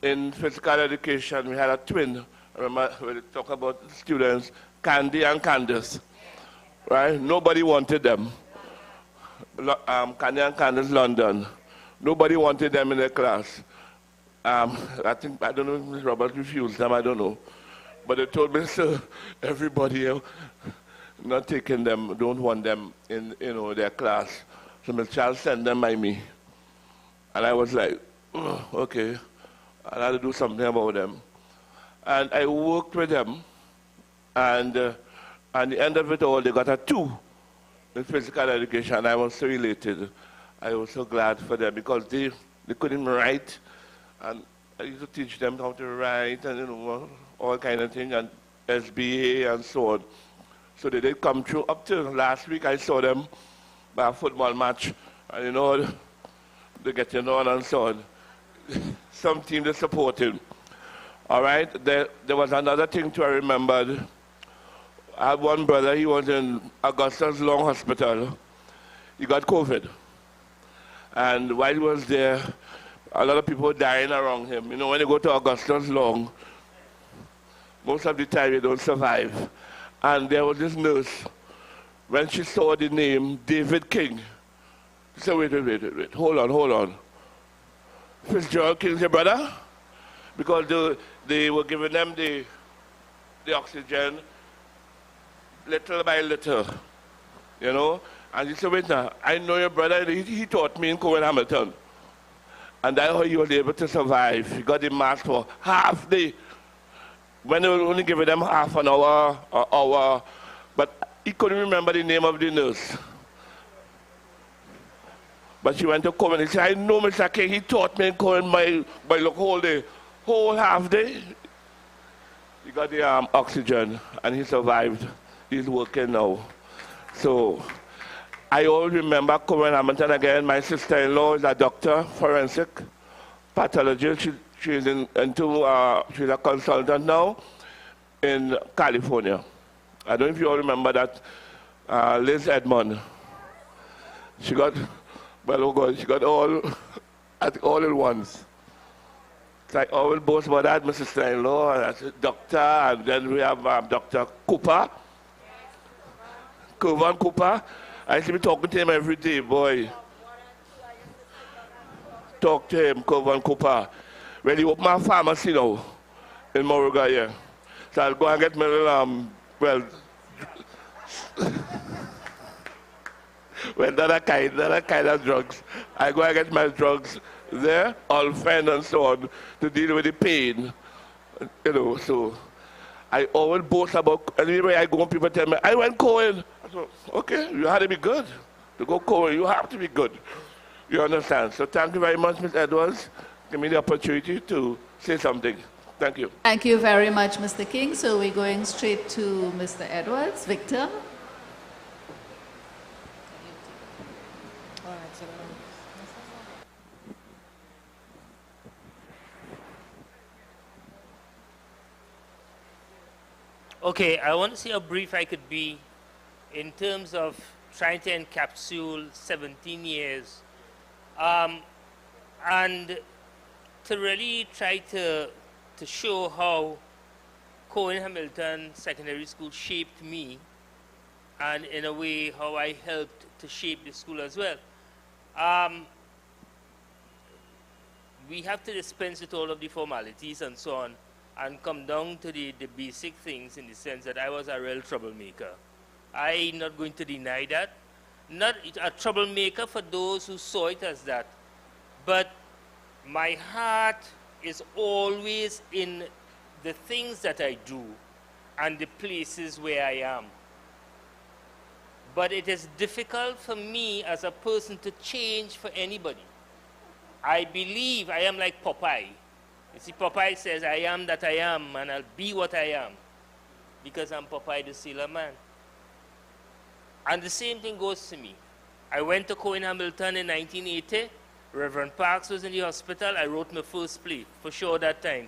Speaker 9: in physical education, we had a twin. Remember, when we talk about students, Candy and Candace, right? Nobody wanted them. Candy and Candace London. Nobody wanted them in their class. I don't know if Ms. Roberts refused them, I don't know. But they told me, sir, everybody not taking them, don't want them in their class. So Ms. Charles sent them by me. And I was like, oh, okay, I had to do something about them. And I worked with them, and at the end of it all, they got a 2 in physical education. I was so elated. I was so glad for them because they couldn't write, and I used to teach them how to write and all kind of things, and SBA and so on. So they did come through. Up to last week, I saw them by a football match, and they getting on and so on. Some team they supported. All right, there was another thing too I remembered. I had one brother, he was in Augustus Long Hospital. He got COVID. And while he was there, a lot of people were dying around him. When you go to Augustus Long, most of the time you don't survive. And there was this nurse, when she saw the name David King, she said, wait, hold on. Fitzgerald King's your brother? Because they were giving them the oxygen little by little, And he said, wait now, I know your brother, he taught me in Cowen Hamilton. And that's how he was able to survive. He got the mask for half day. When they were only giving them half an hour or hour, but he couldn't remember the name of the nurse. But she went to Cowen. He said, I know Mr. King, he taught me in Cowen by the whole day. Whole half day, he got the oxygen and he survived. He's working now. So I always remember Cowen Hamilton again. My sister-in-law is a doctor, forensic pathologist. She's she's a consultant now in California. I don't know if you all remember that Liz Edmond. She got, she got all at once. I always boast about that, my sister-in-law, that's a doctor, and then we have Dr. Cooper. Cowen Cooper. I used to be talking to him every day, boy. Talk to him, Cowen Cooper. Well, he opened my pharmacy now in Moruga here. So I'll go and get my little, that kind of drugs. I go and get my drugs there, Alfen and so on, to deal with the pain. So I always boast about, anyway I go, people tell me, I went Cowen. I said, okay, you had to be good. To go Cowen, you have to be good. You understand? So thank you very much, Ms. Edwards. Give me the opportunity to say something. Thank you.
Speaker 4: Thank you very much, Mr. King. So we're going straight to Mr. Edwards. Victor?
Speaker 5: Okay, I want to see how brief I could be in terms of trying to encapsulate 17 years and to really try to show how Cowen Hamilton Secondary School shaped me and in a way how I helped to shape the school as well. We have to dispense with all of the formalities and so on and come down to the basic things in the sense that I was a real troublemaker. I'm not going to deny that. Not a troublemaker for those who saw it as that, but my heart is always in the things that I do and the places where I am. But it is difficult for me as a person to change for anybody. I believe I am like Popeye. You see, Popeye says, I am that I am, and I'll be what I am, because I'm Popeye the Sailor Man. And the same thing goes to me. I went to Cowen Hamilton in 1980. Reverend Parks was in the hospital. I wrote my first play, for sure, that time.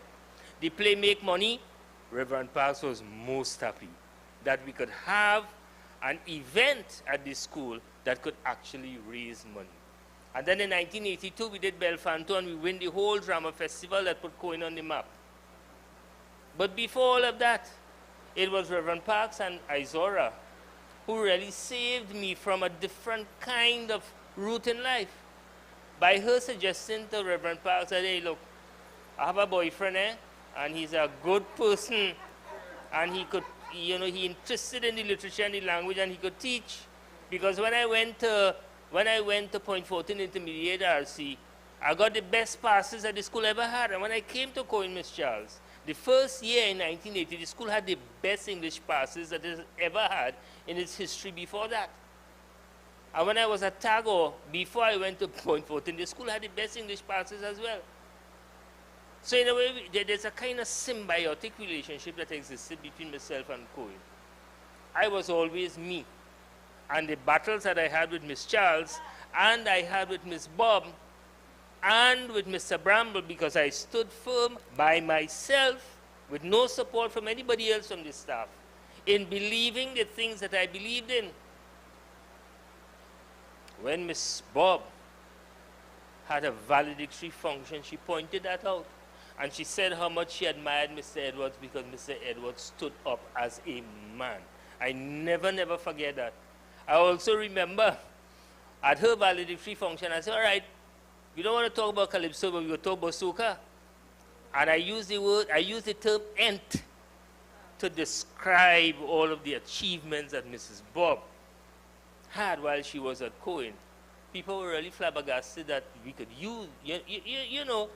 Speaker 5: The play Make Money. Reverend Parks was most happy that we could have an event at the school that could actually raise money. And then in 1982, we did Belfanto, and we win the whole drama festival that put Cowen on the map. But before all of that, it was Reverend Parks and Izora who really saved me from a different kind of route in life. By her suggesting to Reverend Parks that, hey, look, I have a boyfriend, and he's a good person, and he could, you know, he interested in the literature and the language, and he could teach. Because when I went to Point 14 Intermediate RC, I got the best passes that the school ever had. And when I came to Cowen, Miss Charles, the first year in 1980, the school had the best English passes that it ever had in its history before that. And when I was at Tagore, before I went to Point 14, the school had the best English passes as well. So in a way, there's a kind of symbiotic relationship that existed between myself and Cowen. I was always me. And the battles that I had with Miss Charles, and I had with Miss Bob, and with Mr. Bramble, because I stood firm by myself with no support from anybody else from the staff in believing the things that I believed in. When Miss Bob had a valedictory function, she pointed that out. And she said how much she admired Mr. Edwards because Mr. Edwards stood up as a man. I never forget that. I also remember at her valedictory function, I said, all right, we don't want to talk about calypso, but we will talk about soca. And I used the term ent to describe all of the achievements that Mrs. Bob had while she was at Cowen. People were really flabbergasted that we could use, you know.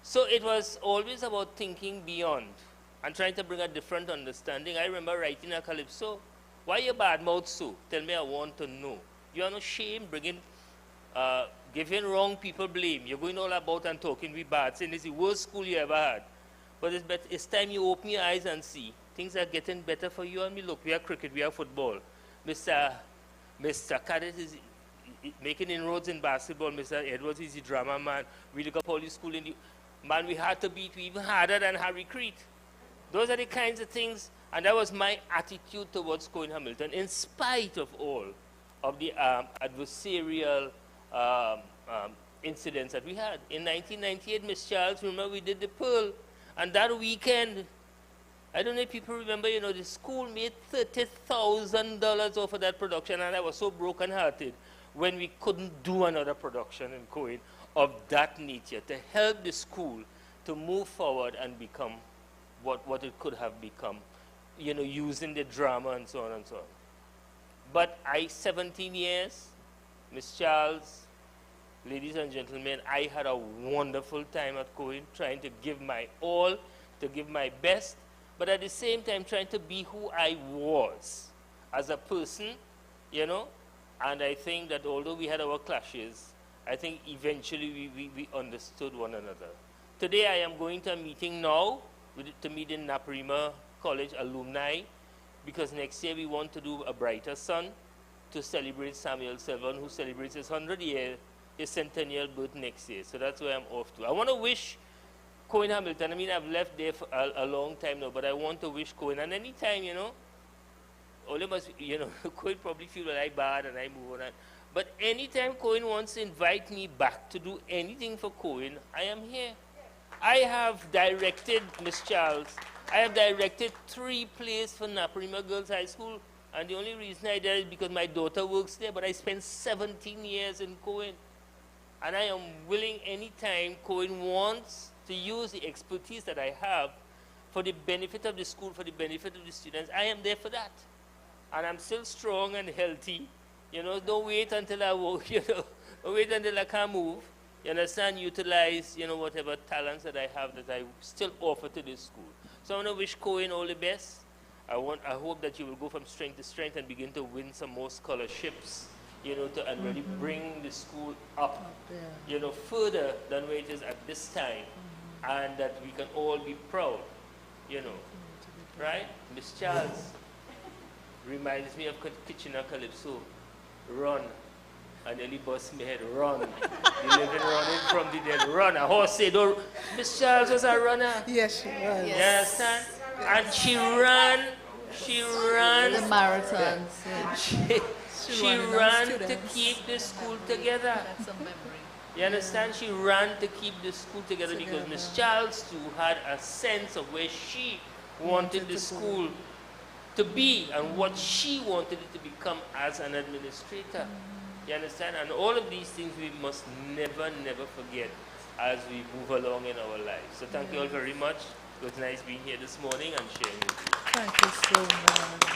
Speaker 5: So it was always about thinking beyond and trying to bring a different understanding. I remember writing a calypso. Why you bad mouth so? Tell me, I want to know. You are no shame bringing, giving wrong people blame. You're going all about and talking with bad, saying it's the worst school you ever had. But it's time you open your eyes and see. Things are getting better for you and me. Look, we have cricket, we have football. Mr. Cadet is making inroads in basketball. Mr. Edwards is the drama man. We look up all the school in the... Man, we had to beat even harder than Harry Creed. Those are the kinds of things, and that was my attitude towards Cowen Hamilton, in spite of all of the adversarial incidents that we had. In 1998, Miss Charles, remember we did the Pearl, and that weekend, I don't know if people remember, you know, the school made $30,000 off of that production, and I was so broken-hearted when we couldn't do another production in Cowen of that nature to help the school to move forward and become what it could have become, you know, using the drama and so on and so on. But 17 years, Miss Charles, ladies and gentlemen, I had a wonderful time at Cowen, trying to give my all, to give my best, but at the same time trying to be who I was as a person, you know. And I think that although we had our clashes, I think eventually we understood one another. Today I am going to a meeting now to meet in Naparima College alumni, because next year we want to do a Brighter Sun to celebrate Samuel Selvon, who celebrates his 100-year, his centennial birth next year. So that's where I'm off to. I want to wish Cowen Hamilton, I mean, I've left there for a long time now, but I want to wish Cowen, and any time, you know, Ole must, you know, Cowen probably feel that I bad and I move on. But anytime Cowen wants to invite me back to do anything for Cowen, I am here. I have directed, Miss Charles, I have directed 3 plays for Naparima Girls High School, and the only reason I did it is because my daughter works there, but I spent 17 years in Cowen. And I am willing anytime Cowen wants to use the expertise that I have for the benefit of the school, for the benefit of the students. I am there for that. And I'm still strong and healthy. You know, don't wait until I walk, you know, don't wait until I can't move. You understand? Utilize, you know, whatever talents that I have that I still offer to this school. So I want to wish Cowen all the best. I hope that you will go from strength to strength and begin to win some more scholarships, you know, and really bring the school up, you know, further than where it is at this time, and that we can all be proud, you know, right? Miss Charles reminds me of Kitchener Calypso. Run. And nearly bust my head. Run. The living running from the dead. Run. A horse say, don't. Miss Charles was a runner.
Speaker 2: Yes, she was.
Speaker 5: You understand? And she ran.
Speaker 4: The marathons. Yeah.
Speaker 5: She ran to keep the school together.
Speaker 4: That's a memory.
Speaker 5: You understand? She ran to keep the school together because Miss Charles too had a sense of where she wanted the school to be and what she wanted it to become as an administrator. You understand? And all of these things we must never, never forget as we move along in our lives. So thank you all very much. It was nice being here this morning and sharing with you.
Speaker 2: Thank you so much.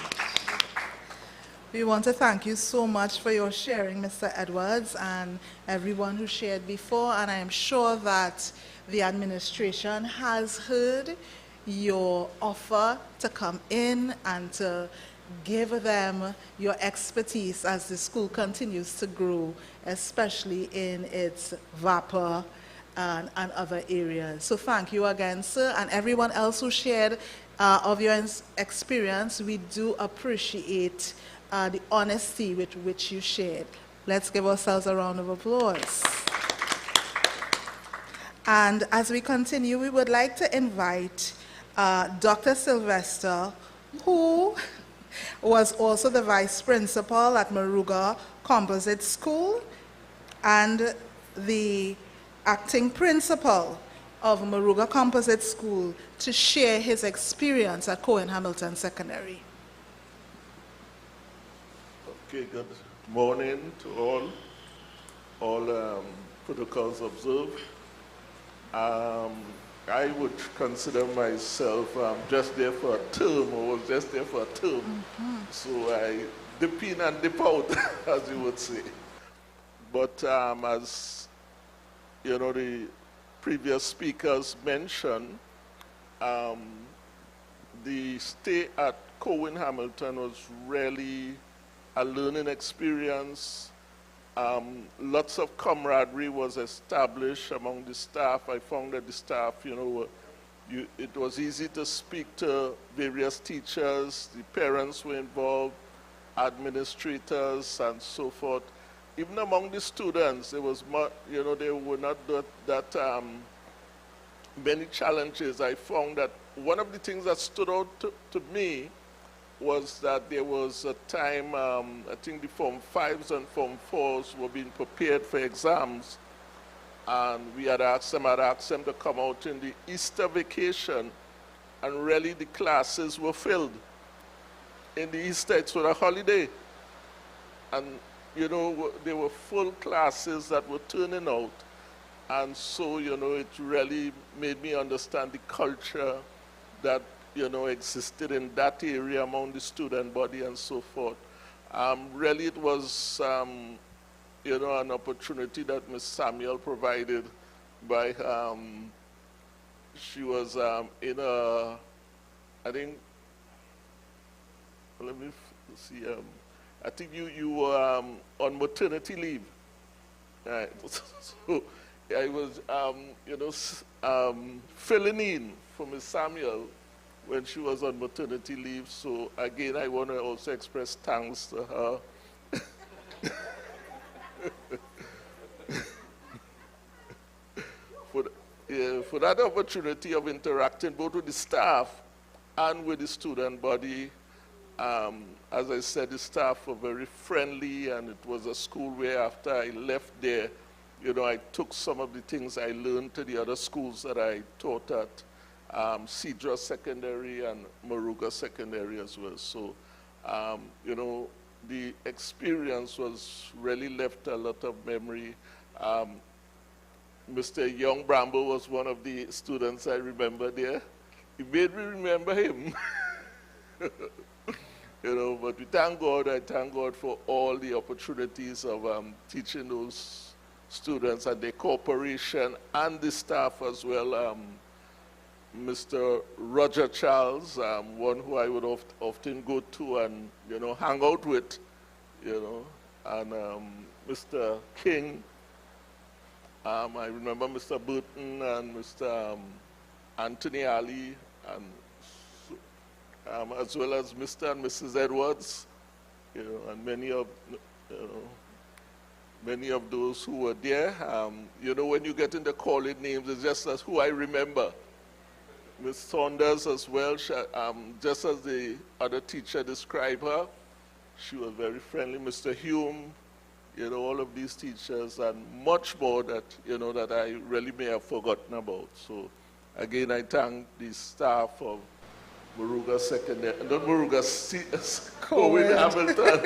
Speaker 2: We want to thank you so much for your sharing, Mr. Edwards, and everyone who shared before. And I am sure that the administration has heard your offer to come in and to give them your expertise as the school continues to grow, especially in its vapor and other areas. So thank you again, sir, and everyone else who shared of your experience. We do appreciate the honesty with which you shared. Let's give ourselves a round of applause. And as we continue, we would like to invite Dr. Sylvester, who was also the vice principal at Moruga Composite School and the acting principal of Moruga Composite School, to share his experience at Cowen Hamilton Secondary.
Speaker 9: Okay, good morning to all protocols observed. I would consider myself just there for a term, or was just there for a term. So I dip in and dip out, as you would say. But as you know, the previous speakers mentioned, the stay at Cowen Hamilton was really a learning experience. Lots of camaraderie was established among the staff. I found that the staff, it was easy to speak to various teachers. The parents were involved, administrators, and so forth. Even among the students, there was, there were not that many challenges. I found that one of the things that stood out to me was that there was a time, I think the Form 5s and Form 4s were being prepared for exams, and I'd asked them to come out in the Easter vacation, and really the classes were filled. In the Easter, it's a holiday, and there were full classes that were turning out, and so, it really made me understand the culture that existed in that area among the student body and so forth. Really, it was, an opportunity that Ms. Samuel provided by, she was in a, I think, let me see, I think you were on maternity leave. Right. So I was, filling in for Ms. Samuel when she was on maternity leave. So again, I want to also express thanks to her. For that opportunity of interacting both with the staff and with the student body. As I said, the staff were very friendly, and it was a school where after I left there, I took some of the things I learned to the other schools that I taught at. Cedra Secondary and Moruga Secondary as well. So, the experience was really left a lot of memory. Mr. Young Bramble was one of the students I remember there. He made me remember him. But we thank God, I thank God for all the opportunities of teaching those students and their cooperation, and the staff as well. Mr. Roger Charles, one who I would often go to and, hang out with, and Mr. King. I remember Mr. Burton and Mr. Anthony Ali, and as well as Mr. and Mrs. Edwards, and many of those who were there. When you get into calling names, it's just as who I remember. Ms. Saunders as well, just as the other teacher described her, she was very friendly. Mr. Hume, all of these teachers, and much more that, that I really may have forgotten about. So again, I thank the staff of Moruga Secondary, not Moruga, Cowen Hamilton.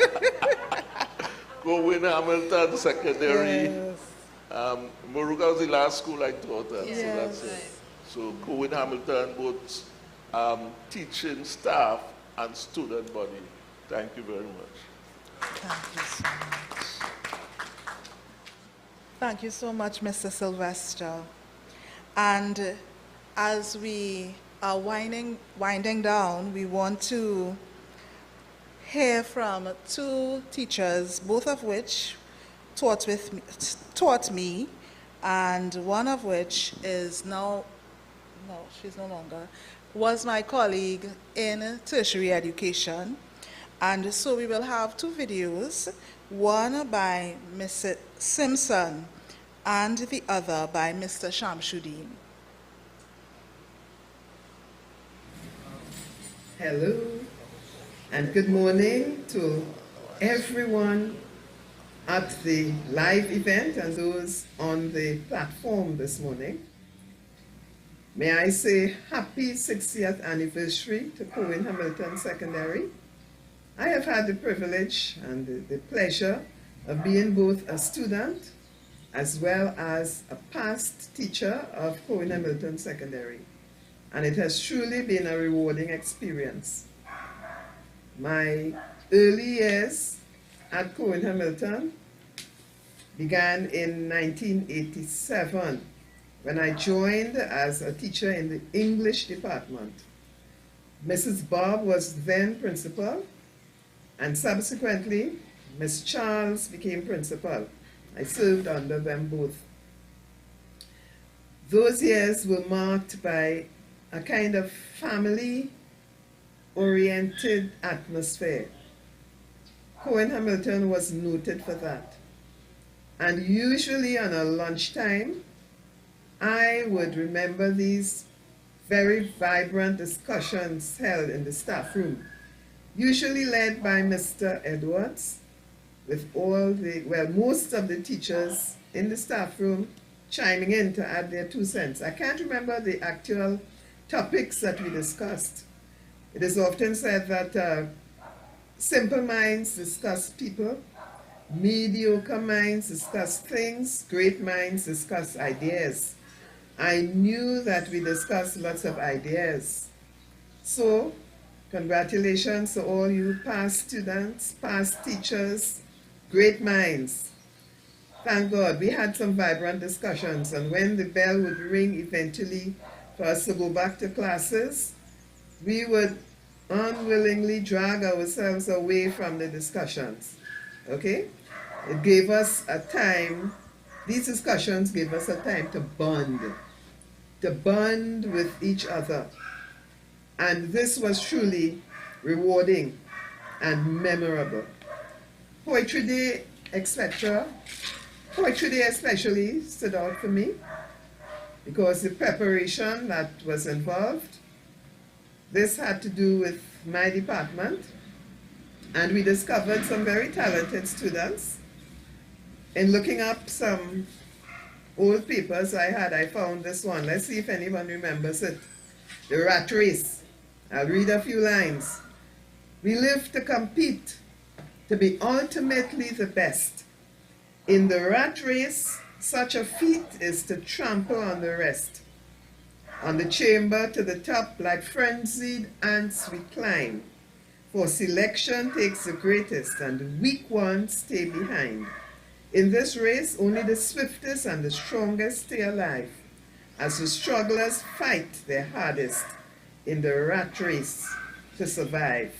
Speaker 9: Cowen Hamilton Secondary. Moruga was the last school I taught at, so that's it. So Cowen Hamilton, both teaching staff and student body. Thank you very much.
Speaker 2: Thank you so much. Thank you so much, Mr. Sylvester. And as we are winding down, we want to hear from two teachers, both of which taught me, and one of which is now, no, she's no longer, was my colleague in tertiary education. And so we will have two videos, one by Mrs. Simpson and the other by Mr. Shamshuddin.
Speaker 18: Hello, and good morning to everyone at the live event and those on the platform this morning. May I say happy 60th anniversary to Cowen Hamilton Secondary. I have had the privilege and the pleasure of being both a student as well as a past teacher of Cowen Hamilton Secondary. And it has truly been a rewarding experience. My early years at Cowen Hamilton began in 1987 when I joined as a teacher in the English department. Mrs. Bob was then principal, and subsequently, Miss Charles became principal. I served under them both. Those years were marked by a kind of family-oriented atmosphere. Cowen Hamilton was noted for that. And usually on a lunchtime, I would remember these very vibrant discussions held in the staff room, usually led by Mr. Edwards, with most of the teachers in the staff room chiming in to add their 2 cents. I can't remember the actual topics that we discussed. It is often said that simple minds discuss people, mediocre minds discuss things, great minds discuss ideas. I knew that we discussed lots of ideas. So, congratulations to all you past students, past teachers, great minds. Thank God, we had some vibrant discussions, and when the bell would ring eventually for us to go back to classes, we would unwillingly drag ourselves away from the discussions, okay? It gave us a time, these discussions gave us a time to bond with each other. And this was truly rewarding and memorable. Poetry Day, etc. Poetry Day especially stood out for me because the preparation that was involved, this had to do with my department, and we discovered some very talented students. In looking up some old papers I found this one. Let's see if anyone remembers it. The Rat Race. I'll read a few lines. We live to compete, to be ultimately the best. In the rat race, such a feat is to trample on the rest. On the chamber to the top, like frenzied ants we climb. For selection takes the greatest, and the weak ones stay behind. In this race, only the swiftest and the strongest stay alive, as the strugglers fight their hardest in the rat race to survive.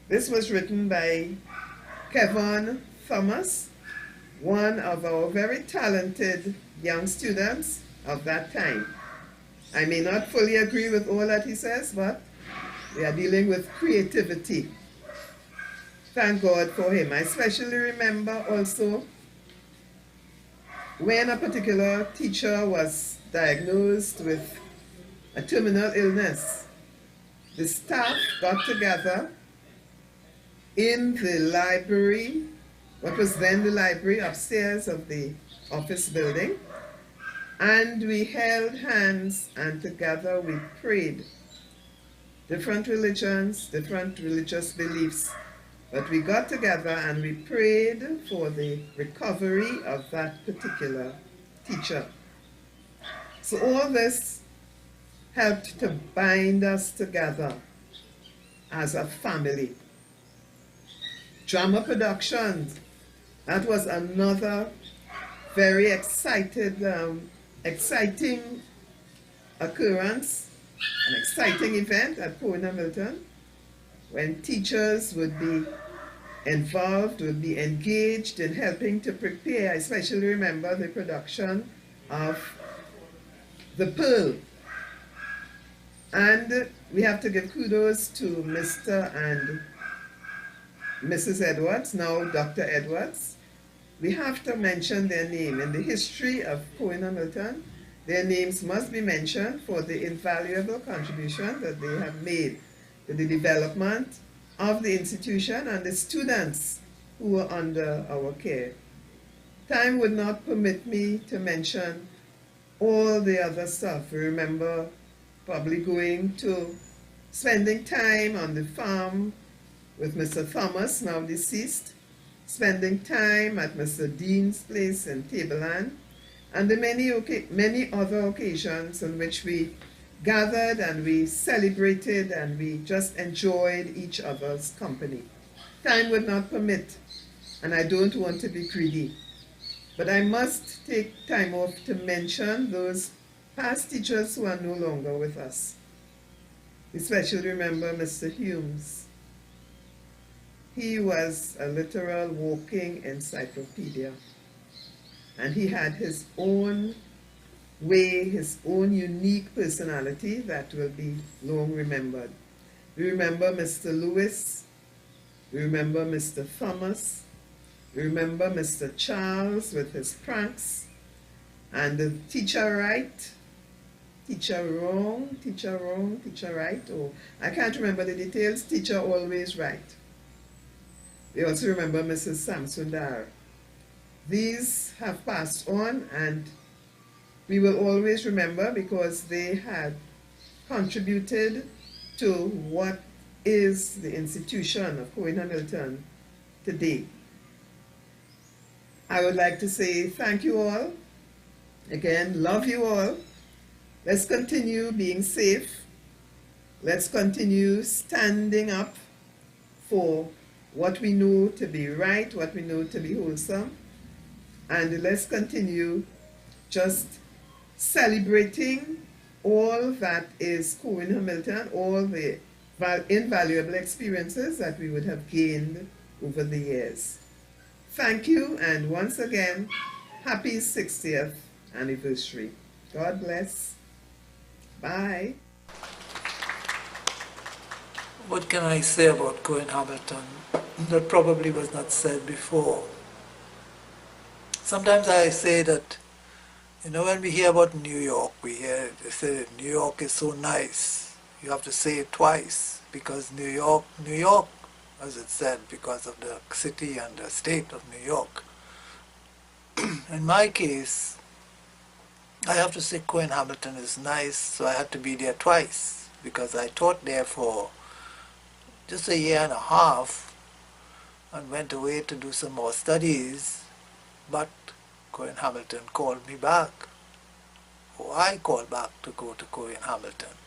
Speaker 18: This was written by Kevin Thomas, one of our very talented young students of that time. I may not fully agree with all that he says, but we are dealing with creativity. Thank God for him. I especially remember also when a particular teacher was diagnosed with a terminal illness. The staff got together in the library, what was then the library upstairs of the office building, and we held hands and together we prayed. Different religions, different religious beliefs, But we got together and we prayed for the recovery of that particular teacher. So all this helped to bind us together as a family. Drama productions, that was another very exciting occurrence, an exciting event at Cowen Hamilton, when teachers would be involved, would be engaged in helping to prepare. I especially remember the production of The Pearl. And we have to give kudos to Mr. and Mrs. Edwards, now Dr. Edwards. We have to mention their name. In the history of Cowen Hamilton, their names must be mentioned for the invaluable contribution that they have made to the development of the institution and the students who were under our care. Time would not permit me to mention all the other stuff. We remember probably spending time on the farm with Mr. Thomas, now deceased, spending time at Mr. Dean's place in Tableland, and the many other occasions on which we gathered and we celebrated and we just enjoyed each other's company. Time would not permit, and I don't want to be greedy, but I must take time off to mention those past teachers who are no longer with us. Especially remember Mr. Humes. He was a literal walking encyclopedia, and he had his own way, his own unique personality that will be long remembered. We remember Mr. Lewis, we remember Mr. Thomas, we remember Mr. Charles with his pranks, and the teacher right, teacher wrong, teacher wrong, teacher right, or I can't remember the details, teacher always right. We also remember Mrs. Samsundar. These have passed on, and we will always remember because they had contributed to what is the institution of Cowen Hamilton today. I would like to say thank you all. Again, love you all. Let's continue being safe. Let's continue standing up for what we know to be right, what we know to be wholesome. And let's continue just celebrating all that is Cowen Hamilton, all the invaluable experiences that we would have gained over the years. Thank you, and once again, happy 60th anniversary. God bless. Bye.
Speaker 19: What can I say about Cowen Hamilton that probably was not said before? Sometimes I say that, when we hear about New York, they say New York is so nice. You have to say it twice, because New York, as it said, because of the city and the state of New York. In my case, I have to say Cowen Hamilton is nice, so I had to be there twice, because I taught there for just a year and a half and went away to do some more studies, but Cowen Hamilton called me back, or I called back to go to Cowen Hamilton.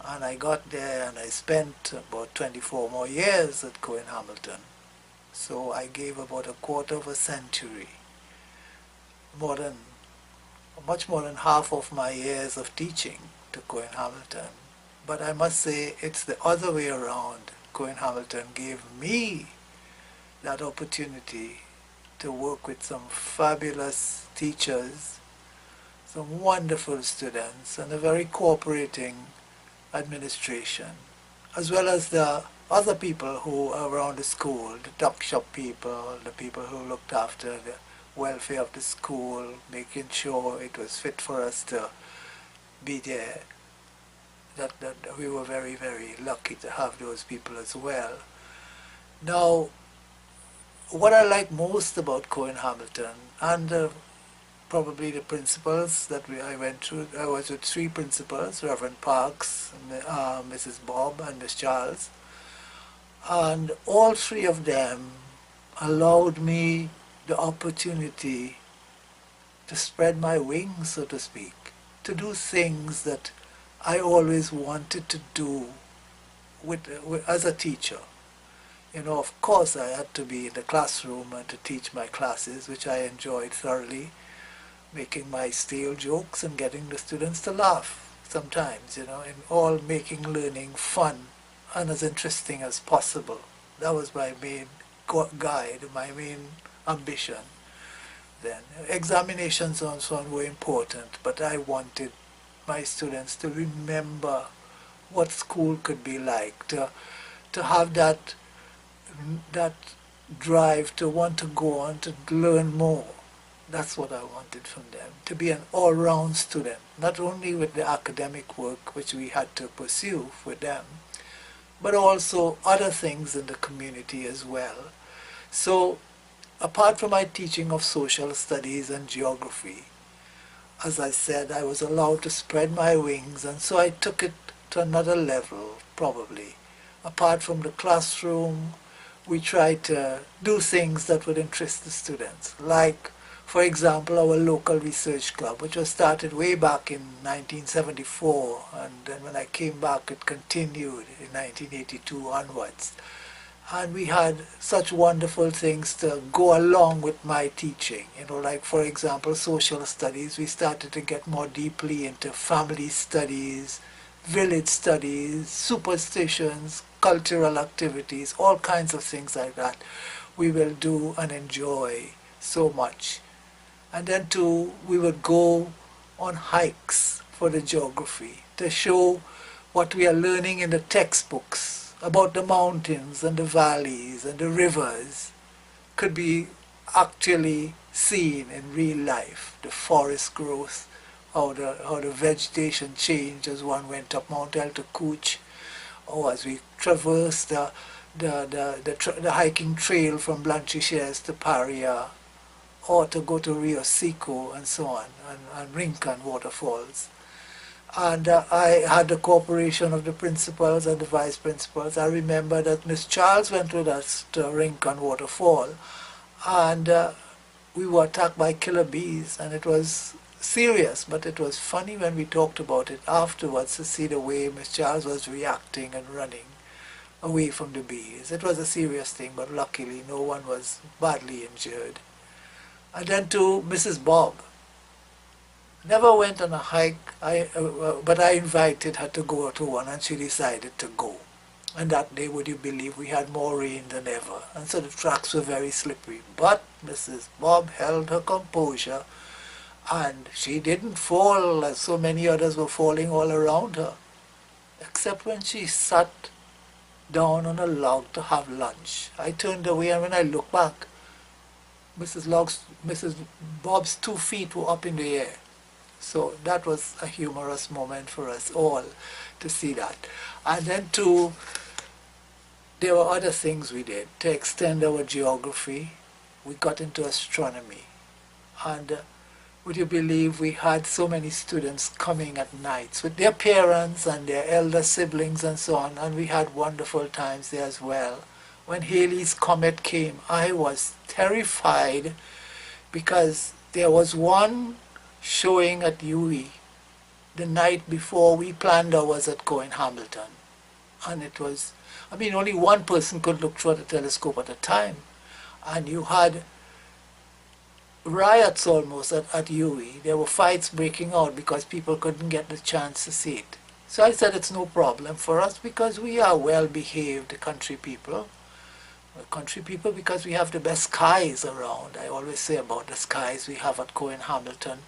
Speaker 19: And I got there and I spent about 24 more years at Cowen Hamilton. So I gave about a quarter of a century, much more than half of my years of teaching to Cowen Hamilton. But I must say it's the other way around. Cowen Hamilton gave me that opportunity to work with some fabulous teachers, some wonderful students, and a very cooperating administration, as well as the other people who are around the school, the tuck shop people, the people who looked after the welfare of the school, making sure it was fit for us to be there. That we were very, very lucky to have those people as well. Now, what I like most about Cowen Hamilton, and probably the principals that I went through, I was with three principals, Reverend Parks, Mrs. Bob, and Miss Charles. And all three of them allowed me the opportunity to spread my wings, so to speak, to do things that I always wanted to do as a teacher. You know, of course I had to be in the classroom and to teach my classes, which I enjoyed thoroughly, making my stale jokes and getting the students to laugh sometimes, you know, and all making learning fun and as interesting as possible. That was my main guide, my main ambition. Then examinations and so on were important, but I wanted my students to remember what school could be like, to have that drive to want to go on to learn more. That's what I wanted from them, to be an all-round student, not only with the academic work which we had to pursue with them, but also other things in the community as well. So apart from my teaching of social studies and geography, as I said, I was allowed to spread my wings, and so I took it to another level, probably. Apart from the classroom, we tried to do things that would interest the students, like, for example, our local research club, which was started way back in 1974, and then when I came back, it continued in 1982 onwards. And we had such wonderful things to go along with my teaching. You know, like, for example, social studies. We started to get more deeply into family studies, village studies, superstitions, cultural activities, all kinds of things like that. We will do and enjoy so much. And then too, we would go on hikes for the geography to show what we are learning in the textbooks about the mountains and the valleys and the rivers could be actually seen in real life. The forest growth, how the vegetation changed as one went up Mount Eltacuch, or as we traversed the hiking trail from Blanchisseuse to Paria, or to go to Rio Seco and so on, and Rincon waterfalls. And I had the cooperation of the principals and the vice principals. I remember that Miss Charles went with us to Rincon waterfall, and we were attacked by killer bees, and it was serious, but it was funny when we talked about it afterwards to see the way Miss Charles was reacting and running away from the bees. It was a serious thing, but luckily no one was badly injured. And then to Mrs. Bob. Never went on a hike, but I invited her to go to one, and she decided to go. And that day, would you believe, we had more rain than ever, and so the tracks were very slippery. But Mrs. Bob held her composure, and she didn't fall as so many others were falling all around her, except when she sat down on a log to have lunch. I turned away, and when I looked back, Mrs. Bob's 2 feet were up in the air. So that was a humorous moment for us all to see that. And then too, there were other things we did to extend our geography. We got into astronomy. And would you believe we had so many students coming at nights with their parents and their elder siblings and so on, and we had wonderful times there as well. When Halley's Comet came, I was terrified because there was one showing at UE the night before we planned ours at Cowen Hamilton. And it was, I mean, only one person could look through the telescope at a time. And you had riots almost at UE. There were fights breaking out because people couldn't get the chance to see it. So I said it's no problem for us because we are well-behaved country people. Country people because we have the best skies around. I always say about the skies we have at Cowen Hamilton,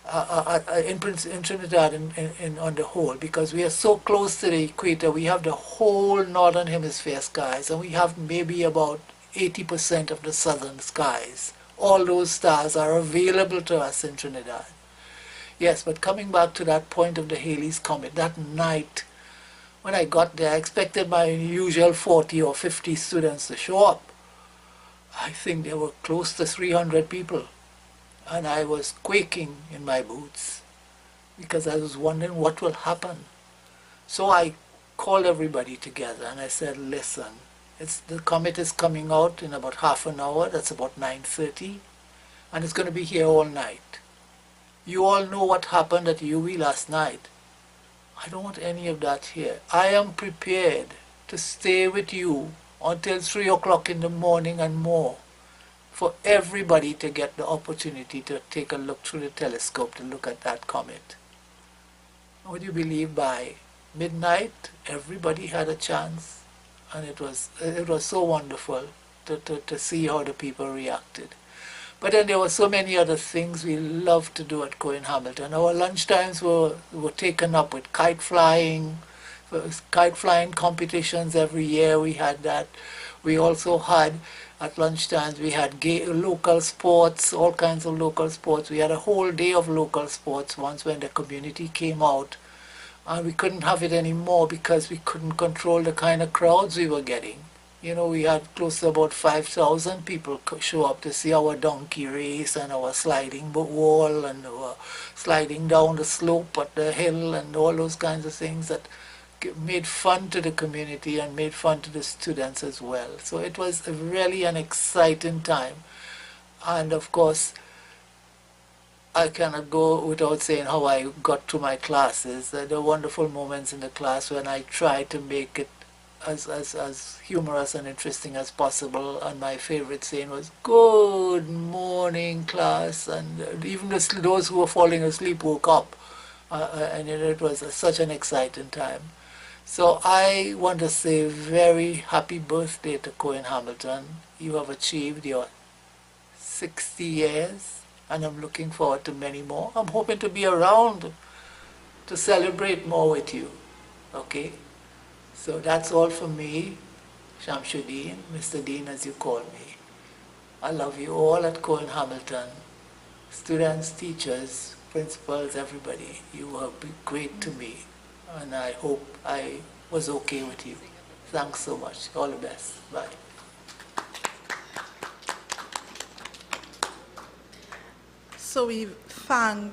Speaker 19: in Trinidad on the whole, because we are so close to the equator. We have the whole northern hemisphere skies, and we have maybe about 80% of the southern skies. All those stars are available to us in Trinidad. Yes, but coming back to that point of the Halley's Comet, that night, when I got there, I expected my usual 40 or 50 students to show up. I think there were close to 300 people. And I was quaking in my boots because I was wondering what will happen. So I called everybody together and I said, listen, The comet is coming out in about half an hour. That's about 9:30. And it's going to be here all night. You all know what happened at UWI last night. I don't want any of that here. I am prepared to stay with you until 3 o'clock in the morning and more for everybody to get the opportunity to take a look through the telescope to look at that comet. Would you believe by midnight everybody had a chance? And it was so wonderful to see how the people reacted. But then there were so many other things we loved to do at Cowen Hamilton. Our lunchtimes were taken up with kite flying competitions every year. We had that. We also had, at lunchtimes, we had local sports, all kinds of local sports. We had a whole day of local sports once when the community came out. And we couldn't have it anymore because we couldn't control the kind of crowds we were getting. You know, we had close to about 5,000 people show up to see our donkey race and our sliding wall and our sliding down the slope at the hill and all those kinds of things that made fun to the community and made fun to the students as well. So it was really an exciting time. And of course, I cannot go without saying how I got to my classes. There were wonderful moments in the class when I tried to make it as humorous and interesting as possible. And my favorite saying was, "Good morning, class." And even those who were falling asleep woke up. And it was such an exciting time. So I want to say very happy birthday to Cowen Hamilton. You have achieved your 60 years. And I'm looking forward to many more. I'm hoping to be around to celebrate more with you. Okay? So that's all from me, Shamsuddin, Mr. Dean as you call me. I love you all at Cowen Hamilton. Students, teachers, principals, everybody. You have been great to me. And I hope I was okay with you. Thanks so much. All the best. Bye.
Speaker 2: So we thank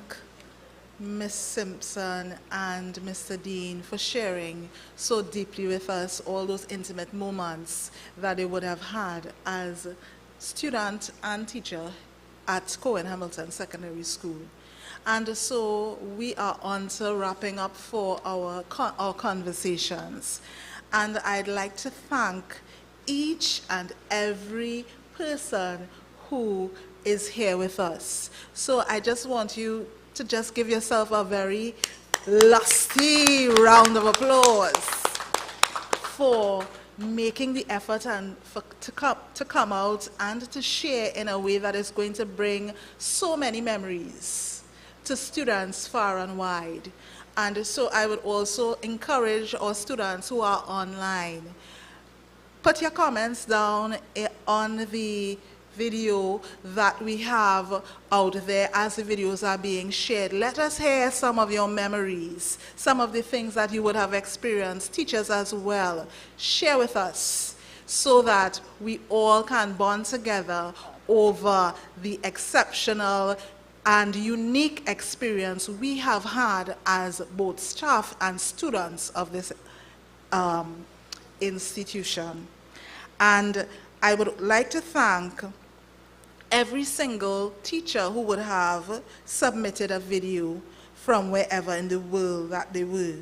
Speaker 2: Ms. Simpson and Mr. Dean for sharing so deeply with us all those intimate moments that they would have had as student and teacher at Cowen Hamilton Secondary School. And so we are on to wrapping up for our conversations. And I'd like to thank each and every person who is here with us. So I just want you to just give yourself a very lusty round of applause for making the effort and to come out and to share in a way that is going to bring so many memories to students far and wide. And so I would also encourage our students who are online, put your comments down on the video that we have out there as the videos are being shared. Let us hear some of your memories, some of the things that you would have experienced, teachers as well. Share with us so that we all can bond together over the exceptional and unique experience we have had as both staff and students of this institution. And I would like to thank every single teacher who would have submitted a video from wherever in the world that they were.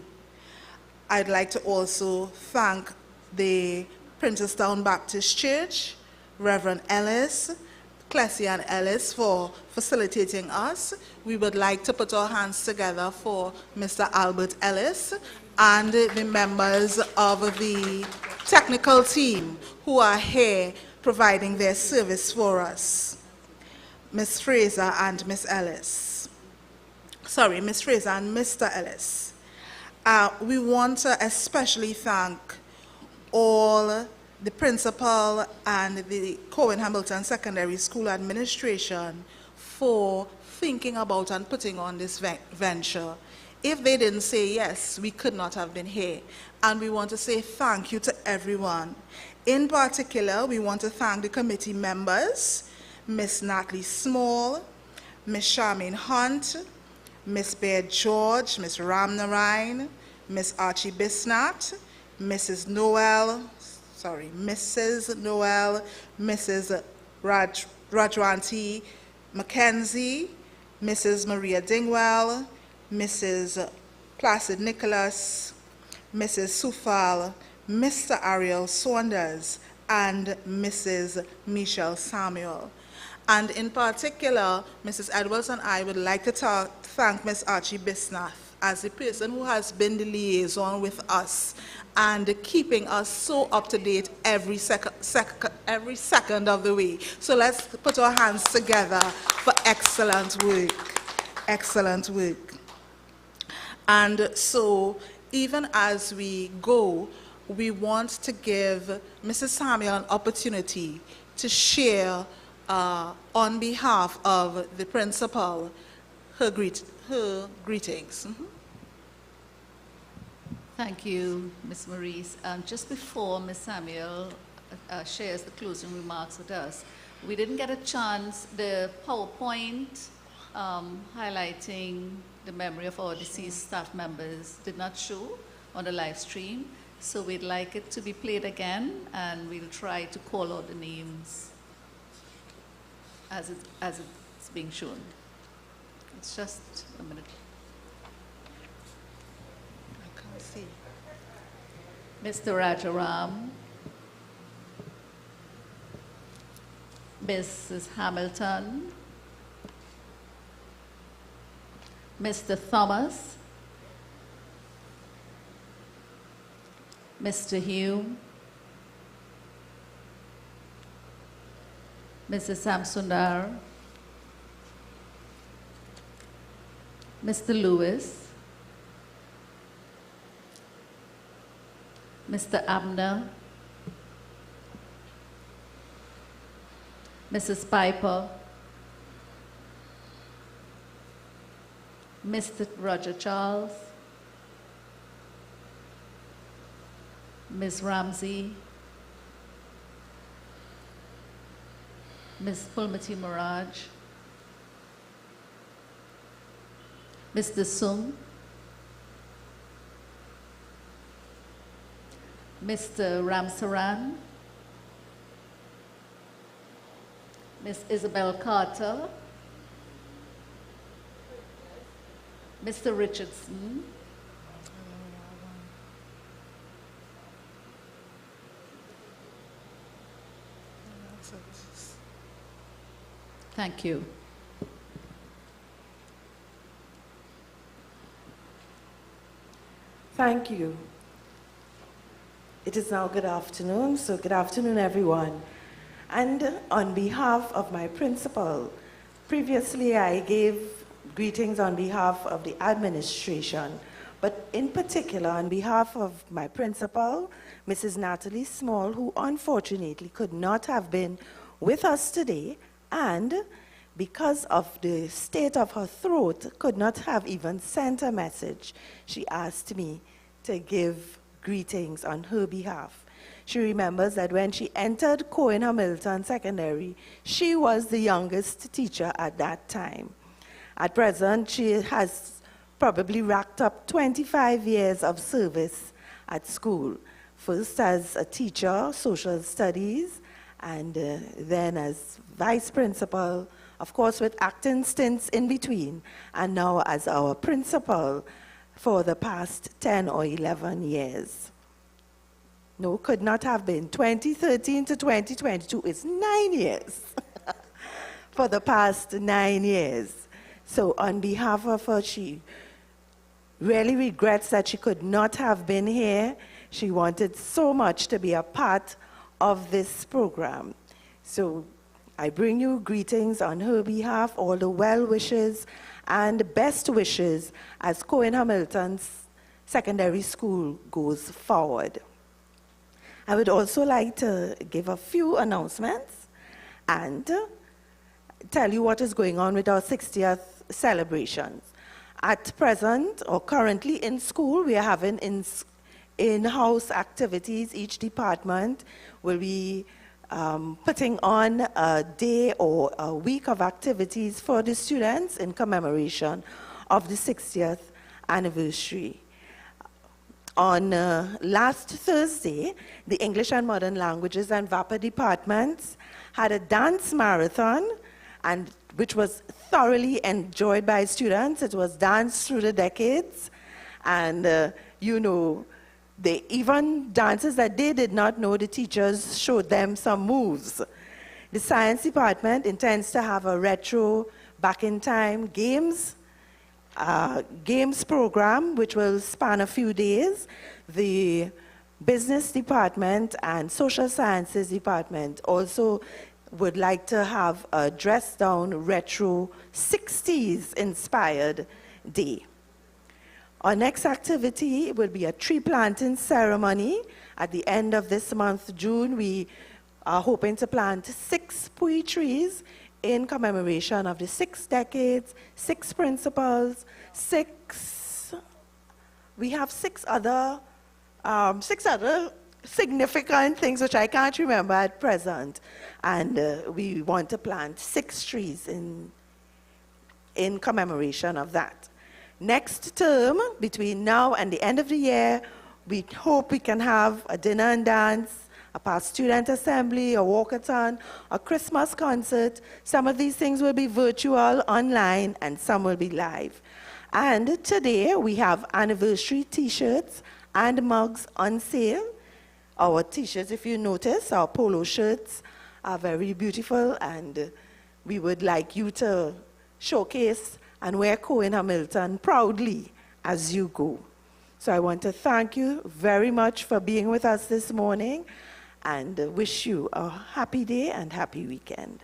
Speaker 2: I'd like to also thank the Princestown Baptist Church, Reverend Ellis, Clessie and Ellis for facilitating us. We would like to put our hands together for Mr. Albert Ellis and the members of the technical team who are here providing their service for us. Ms. Fraser and Ms. Ellis. Sorry, Ms. Fraser and Mr. Ellis. We want to especially thank all the principal and the Cowen Hamilton Secondary School administration for thinking about and putting on this venture. If they didn't say yes, we could not have been here. And we want to say thank you to everyone. In particular, we want to thank the committee members, Miss Natalie Small, Miss Charmaine Hunt, Miss Baird George, Miss Ram Narayan, Miss Archie Bisnat, Mrs. Noel, Mrs. Noel, Mrs. Rajwanti Mackenzie, Mrs. Maria Dingwell, Mrs. Placid Nicholas, Mrs. Sufal, Mr. Ariel Saunders, and Mrs. Michelle Samuel. And in particular, Mrs. Edwards and I would like to thank Ms. Archie Bisnath as the person who has been the liaison with us and keeping us so up to date every second of the way. So let's put our hands together for excellent work. Excellent work. And so even as we go, we want to give Mrs. Samuel an opportunity to share on behalf of the principal her greetings. Mm-hmm.
Speaker 4: Thank you, Ms. Maurice. Just before Ms. Samuel shares the closing remarks with us, we didn't get a chance, the PowerPoint highlighting the memory of our deceased staff members did not show on the live stream, so we'd like it to be played again, and we'll try to call out the names as it's being shown. It's just a minute.
Speaker 2: I can't see.
Speaker 4: Mr. Rajaram, Mrs. Hamilton, Mr. Thomas, Mr. Hume, Mrs. Samsundar, Mr. Lewis, Mr. Abner, Mrs. Piper, Mr. Roger Charles, Ms. Ramsey, Ms. Pulmati Maraj, Mr. Sung, Mr. Ramsaran, Ms. Isabel Carter, Mr. Richardson, thank you.
Speaker 1: Thank you. It is now good afternoon, so good afternoon, everyone. And on behalf of my principal, previously I gave greetings on behalf of the administration, but in particular on behalf of my principal, Mrs. Natalie Small, who unfortunately could not have been with us today, and because of the state of her throat, could not have even sent a message. She asked me to give greetings on her behalf. She remembers that when she entered Cowen Hamilton Secondary, she was the youngest teacher at that time. At present, she has probably racked up 25 years of service at school, first as a teacher, social studies, and then as vice principal, of course with acting stints in between, and now as our principal for the past 10 or 11 years. No, could not have been. 2013 to 2022 is 9 years. For the past 9 years. So on behalf of her, she really regrets that she could not have been here. She wanted so much to be a part of this program. So I bring you greetings on her behalf, all the well wishes and best wishes as Cowen Hamilton's secondary school goes forward. I would also like to give a few announcements and tell you what is going on with our 60th celebrations. At present, or currently in school, we are having in-house activities. Each department will be putting on a day or a week of activities for the students in commemoration of the 60th anniversary. On last Thursday, the English and Modern Languages and VAPA departments had a dance marathon, and which was thoroughly enjoyed by students. It was Dance Through the Decades, and you know, they even dances that they did not know, the teachers showed them some moves. The science department intends to have a retro back in time games program, which will span a few days. The business department and social sciences department also would like to have a dress down retro 60s inspired day. Our next activity will be a tree planting ceremony at the end of this month, June. We are hoping to plant 6 pui trees in commemoration of the 6 decades, 6 principles, we have 6 other significant things which I can't remember at present. And we want to plant 6 trees in commemoration of that. Next term, between now and the end of the year, we hope we can have a dinner and dance, a past student assembly, a walkathon, a Christmas concert. Some of these things will be virtual, online, and some will be live. And today we have anniversary t-shirts and mugs on sale. Our t-shirts, if you notice, our polo shirts are very beautiful, and we would like you to showcase and wear Cowen Hamilton proudly as you go. So I want to thank you very much for being with us this morning, and wish you a happy day and happy weekend.